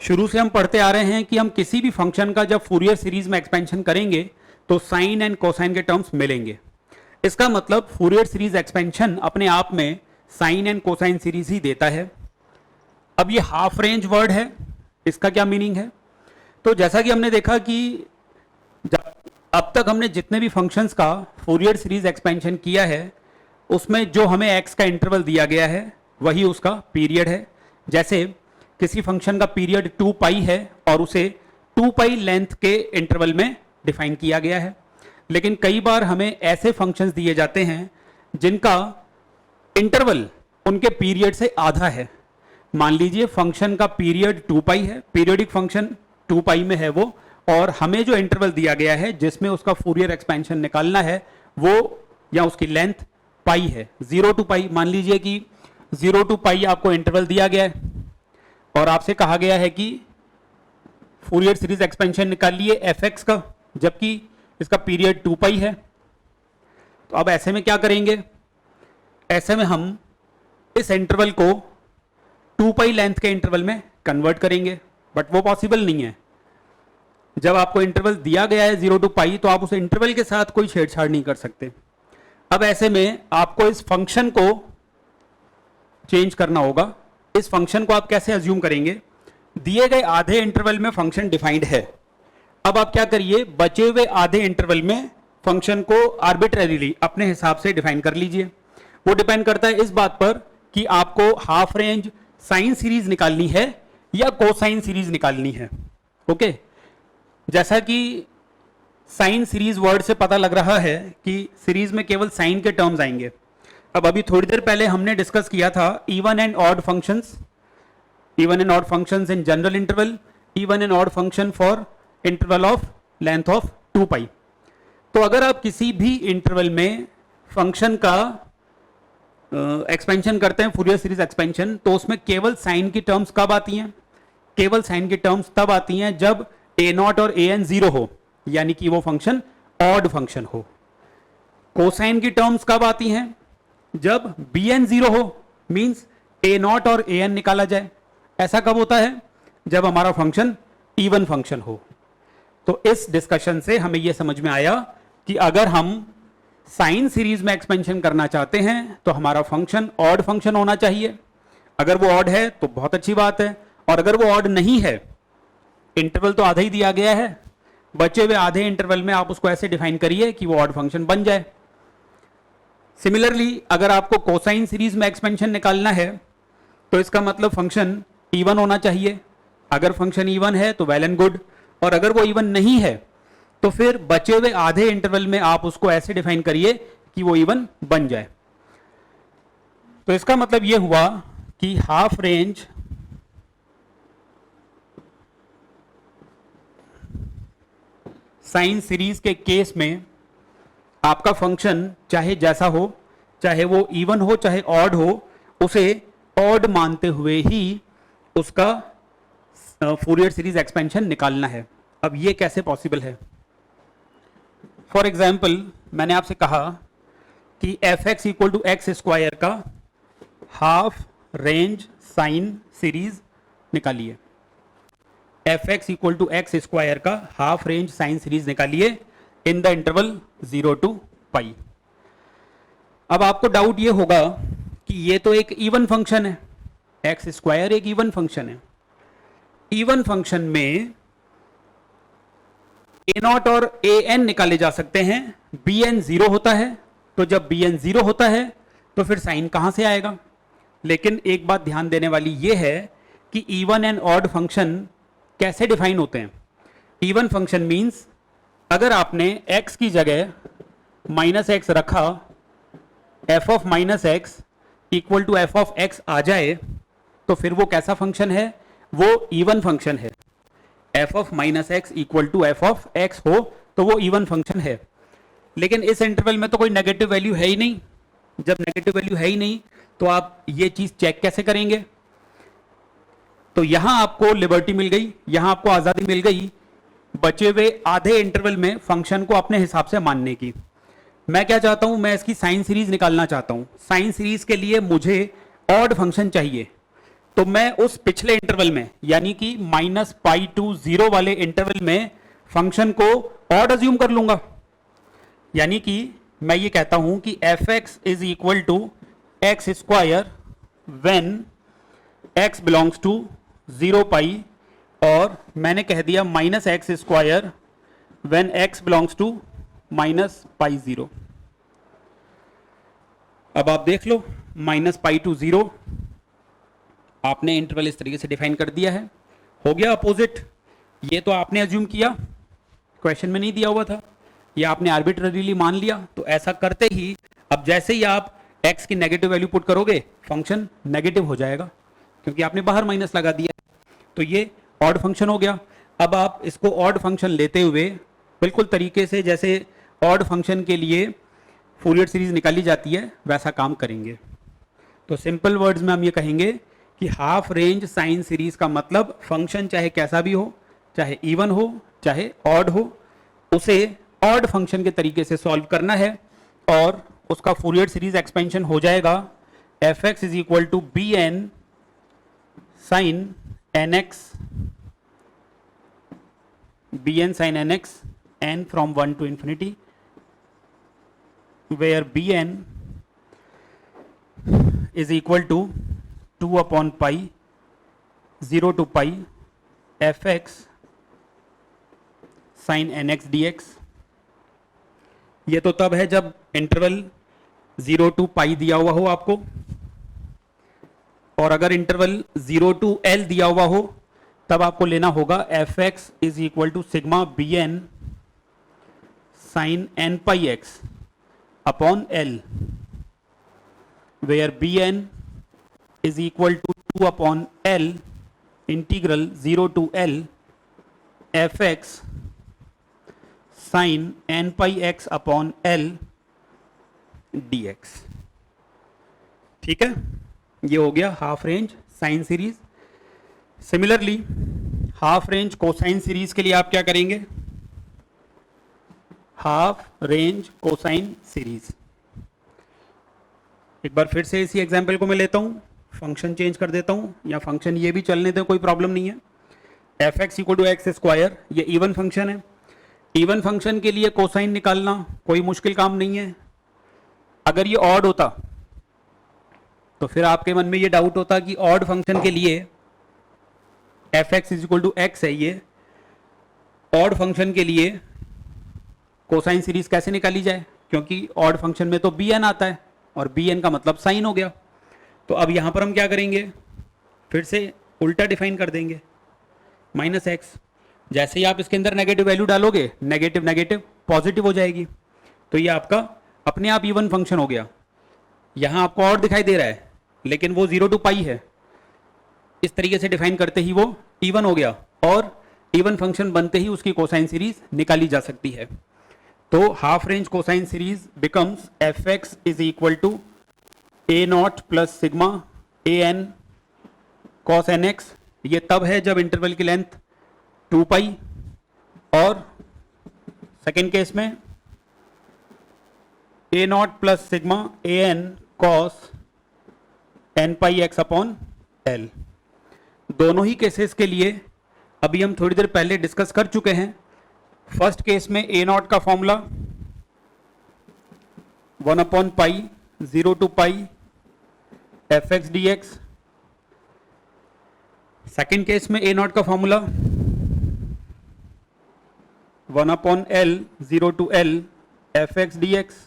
शुरू से हम पढ़ते आ रहे हैं कि हम किसी भी फंक्शन का जब फूरियर सीरीज में एक्सपेंशन करेंगे तो साइन एंड कोसाइन के टर्म्स मिलेंगे। इसका मतलब फूरियर सीरीज एक्सपेंशन अपने आप में साइन एंड कोसाइन सीरीज ही देता है। अब ये हाफ रेंज वर्ड है, इसका क्या मीनिंग है? तो जैसा कि हमने देखा कि अब तक हमने जितने भी फंक्शंस का फूरियर सीरीज एक्सपेंशन किया है उसमें जो हमें x का इंटरवल दिया गया है वही उसका पीरियड है। जैसे किसी फंक्शन का पीरियड 2π है और उसे 2π लेंथ के इंटरवल में डिफाइन किया गया है। लेकिन कई बार हमें ऐसे फंक्शंस दिए जाते हैं जिनका इंटरवल उनके पीरियड से आधा है। मान लीजिए फंक्शन का पीरियड 2π है, पीरियोडिक फंक्शन 2π में है वो, और हमें जो इंटरवल दिया गया है जिसमें उसका फूरियर एक्सपेंशन निकालना है वो, या उसकी लेंथ पाई है 0 to π। मान लीजिए कि 0 to π आपको इंटरवल दिया गया है और आपसे कहा गया है कि फूरियर सीरीज एक्सपेंशन निकालिए fx का, जबकि इसका पीरियड 2π है। तो अब ऐसे में क्या करेंगे? ऐसे में हम इस इंटरवल को 2π लेंथ के इंटरवल में कन्वर्ट करेंगे, बट वो पॉसिबल नहीं है। जब आपको इंटरवल दिया गया है 0 to π तो आप उस इंटरवल के साथ कोई छेड़छाड़ नहीं कर सकते। अब ऐसे में आपको इस फंक्शन को चेंज करना होगा। इस फंक्शन को आप कैसे अज्यूम करेंगे? दिए गए आधे इंटरवल में फंक्शन डिफाइंड है। अब आप क्या करिए, बचे हुए आधे इंटरवल में फंक्शन को आर्बिट्रेरीली अपने हिसाब से डिफाइन कर लीजिए। वो डिपेंड करता है इस बात पर कि आपको हाफ रेंज साइन सीरीज निकालनी है या कोसाइन सीरीज निकालनी है। ओके, जैसा कि साइन सीरीज वर्ड से पता लग रहा है कि सीरीज में केवल साइन के टर्म्स आएंगे। अब अभी थोड़ी देर पहले हमने डिस्कस किया था even and odd functions, even and odd functions in general interval, even and odd function for interval of length of 2π। तो अगर आप किसी भी इंटरवल में फंक्शन का एक्सपेंशन करते हैं, फूरियर सीरीज एक्सपेंशन, तो उसमें केवल साइन की टर्म्स कब आती हैं? केवल साइन की टर्म्स तब आती हैं जब a0 और an 0 हो, यानी कि वो फंक्शन ऑड फंक्शन हो। कोसाइन की टर्म्स कब आती हैं? जब bn 0 हो, मींस a0 और an निकाला जाए। ऐसा कब होता है? जब हमारा फंक्शन इवन फंक्शन हो। तो इस डिस्कशन से हमें यह समझ में आया कि अगर हम साइन सीरीज में एक्सपेंशन करना चाहते हैं तो हमारा फंक्शन ऑड फंक्शन होना चाहिए। अगर वो ऑड है तो बहुत अच्छी बात है, और अगर वो ऑड नहीं है, इंटरवल तो आधा ही दिया गया है, बचे हुए आधे इंटरवल में आप उसको ऐसे डिफाइन करिए कि वो ऑड फंक्शन बन जाए। सिमिलरली अगर आपको कोसाइन सीरीज में एक्सपेंशन निकालना है तो इसका मतलब फंक्शन इवन होना चाहिए। अगर फंक्शन इवन है तो वेल एंड गुड, और अगर वो इवन नहीं है तो फिर बचे हुए आधे इंटरवल में आप उसको ऐसे डिफाइन करिए कि वो इवन बन जाए। तो इसका मतलब ये हुआ कि हाफ रेंज साइन सीरीज के केस में आपका फंक्शन चाहे जैसा हो, चाहे वो इवन हो चाहे ऑड हो, उसे ऑड मानते हुए ही उसका फूरियर सीरीज एक्सपेंशन निकालना है। अब ये कैसे पॉसिबल है? फॉर एग्जाम्पल मैंने आपसे कहा कि f x equal to x square का हाफ रेंज साइन सीरीज निकालिए। F x equal to x square का हाफ रेंज साइन सीरीज निकालिए in the interval 0 to pi. अब आपको डाउट ये होगा कि ये तो एक इवन फंक्शन है, एक्स स्क्वायर एक इवन फंक्शन है। इवन फंक्शन में ए नॉट और ए एन निकाले जा सकते हैं, बी एन 0 होता है, तो जब बी एन 0 होता है तो फिर साइन कहां से आएगा? लेकिन एक बात ध्यान देने वाली ये है कि इवन एंड ऑड फंक्शन कैसे डिफाइन होते हैं। इवन फंक्शन मींस अगर आपने x की जगह -x रखा, f of -x equal to f of x आ जाए तो फिर वो कैसा फंक्शन है? वो इवन फंक्शन है। f of -x equal to f of x हो तो वो इवन फंक्शन है। लेकिन इस इंटरवल में तो कोई नेगेटिव वैल्यू है ही नहीं। जब नेगेटिव वैल्यू है ही नहीं तो आप ये चीज चेक कैसे करेंगे? तो यहां आपको लिबर्टी मिल गई, यहां आपको आजादी मिल गई बचे हुए आधे इंटरवल में फंक्शन को अपने हिसाब से मानने की। मैं क्या चाहता हूं? मैं इसकी साइन सीरीज निकालना चाहता हूं। साइन सीरीज के लिए मुझे ऑड फंक्शन चाहिए, तो मैं उस पिछले इंटरवल में यानी कि -π to 0 वाले इंटरवल में फंक्शन को ऑड अज्यूम कर लूंगा। यानी कि मैं ये कहता हूं कि f x is equal to x square when x belongs to 0 pi, और मैंने कह दिया -x square when x belongs to -π0। अब आप देख लो -π to 0 आपने इंटरवल इस तरीके से डिफाइन कर दिया है। हो गया अपोजिट। ये तो आपने अज्यूम किया, क्वेश्चन में नहीं दिया हुआ था, ये आपने आर्बिट्ररीली मान लिया। तो ऐसा करते ही अब जैसे ही आप x की नेगेटिव वैल्यू पुट करोगे फंक्शन नेगेटिव हो जाएगा, क्योंकि आपने बाहर माइनस लगा दिया। तो ये ऑड फंक्शन हो गया। अब आप इसको ऑड फंक्शन लेते हुए बिल्कुल तरीके से जैसे ऑड फंक्शन के लिए फूरियर सीरीज निकाली जाती है वैसा काम करेंगे। तो सिंपल वर्ड्स में हम ये कहेंगे कि हाफ रेंज साइन सीरीज का मतलब फंक्शन चाहे कैसा भी हो, चाहे इवन हो चाहे ऑड हो, उसे ऑड फंक्शन के तरीके से सॉल्व करना है और उसका फूरियर सीरीज एक्सपेंशन हो जाएगा f x is equal to b n sine nx bn sin nx n from 1 to infinity, where bn is equal to 2 upon pi 0 to pi fx sin nx dx। ये तो तब है जब interval 0 to pi दिया हुआ हो आपको, और अगर इंटरवल 0 to l दिया हुआ हो तब आपको लेना होगा f x is equal to sigma b n sine n pi x upon l, where b n is equal to 2 upon l integral 0 to l f x sine n pi x upon l d x. ठीक है, ये हो गया half range sine series. Similarly half range cosine series के लिए आप क्या करेंगे? हाफ रेंज कोसाइन सीरीज, एक बार फिर से इसी एग्जांपल को मैं लेता हूं, फंक्शन चेंज कर देता हूं या फंक्शन ये भी चलने दे, कोई प्रॉब्लम नहीं है। F x equal to x square, ये इवन फंक्शन है। इवन फंक्शन के लिए कोसाइन निकालना कोई मुश्किल काम नहीं है। अगर ये ऑड होता तो फिर आपके मन में ये डाउट होता कि ऑड फंक्शन के लिए f x is equal to x है, ये ऑड फंक्शन के लिए कोसाइन सीरीज कैसे निकाली जाए, क्योंकि ऑड फंक्शन में तो बी एन आता है और बी एन का मतलब साइन हो गया। तो अब यहां पर हम क्या करेंगे? फिर से उल्टा डिफाइन कर देंगे -x। जैसे ही आप इसके अंदर नेगेटिव वैल्यू डालोगे, नेगेटिव नेगेटिव पॉजिटिव हो जाएगी, तो ये आपका अपने आप इवन फंक्शन हो गया। यहां आपको और दिखाई दे रहा है लेकिन वो 0 to पाई है, इस तरीके से डिफाइन करते ही वो इवन हो गया और इवन फंक्शन बनते ही उसकी कोसाइन सीरीज निकाली जा सकती है। तो half range cosine series becomes f x is equal to a not plus sigma a n cos n x ये तब है जब इंटरवल की लेंथ 2 पाई, और सेकेंड केस में a not plus sigma a n cos n pi x upon l. दोनों ही cases के लिए अभी हम थोड़ी देर पहले डिस्कस कर चुके हैं। फर्स्ट केस में ए नॉट का formula 1 upon pi 0 to pi f x d x. Second case में ए नॉट का formula 1 upon l 0 to l f x d x.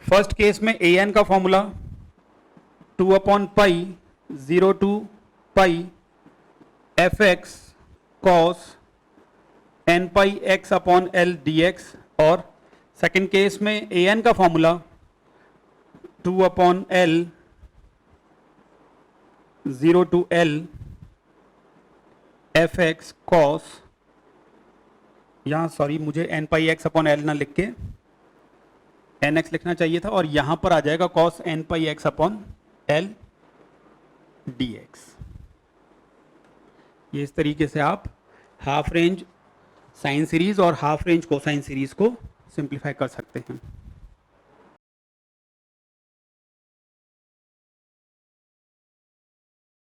First case में ए एन का formula 2 upon pi 0 to pi f x cos n pi x upon l d x. और second case में a n का formula 2 upon l 0 to l f x cos, यहाँ sorry मुझे n pi x upon l ना लिख के N x लिखना चाहिए था, और यहां पर आ जाएगा cos n pi x upon l d x. ये इस तरीके से आप हाफ रेंज साइन सीरीज और हाफ रेंज कोसाइन सीरीज को सिंप्लीफाई कर सकते हैं।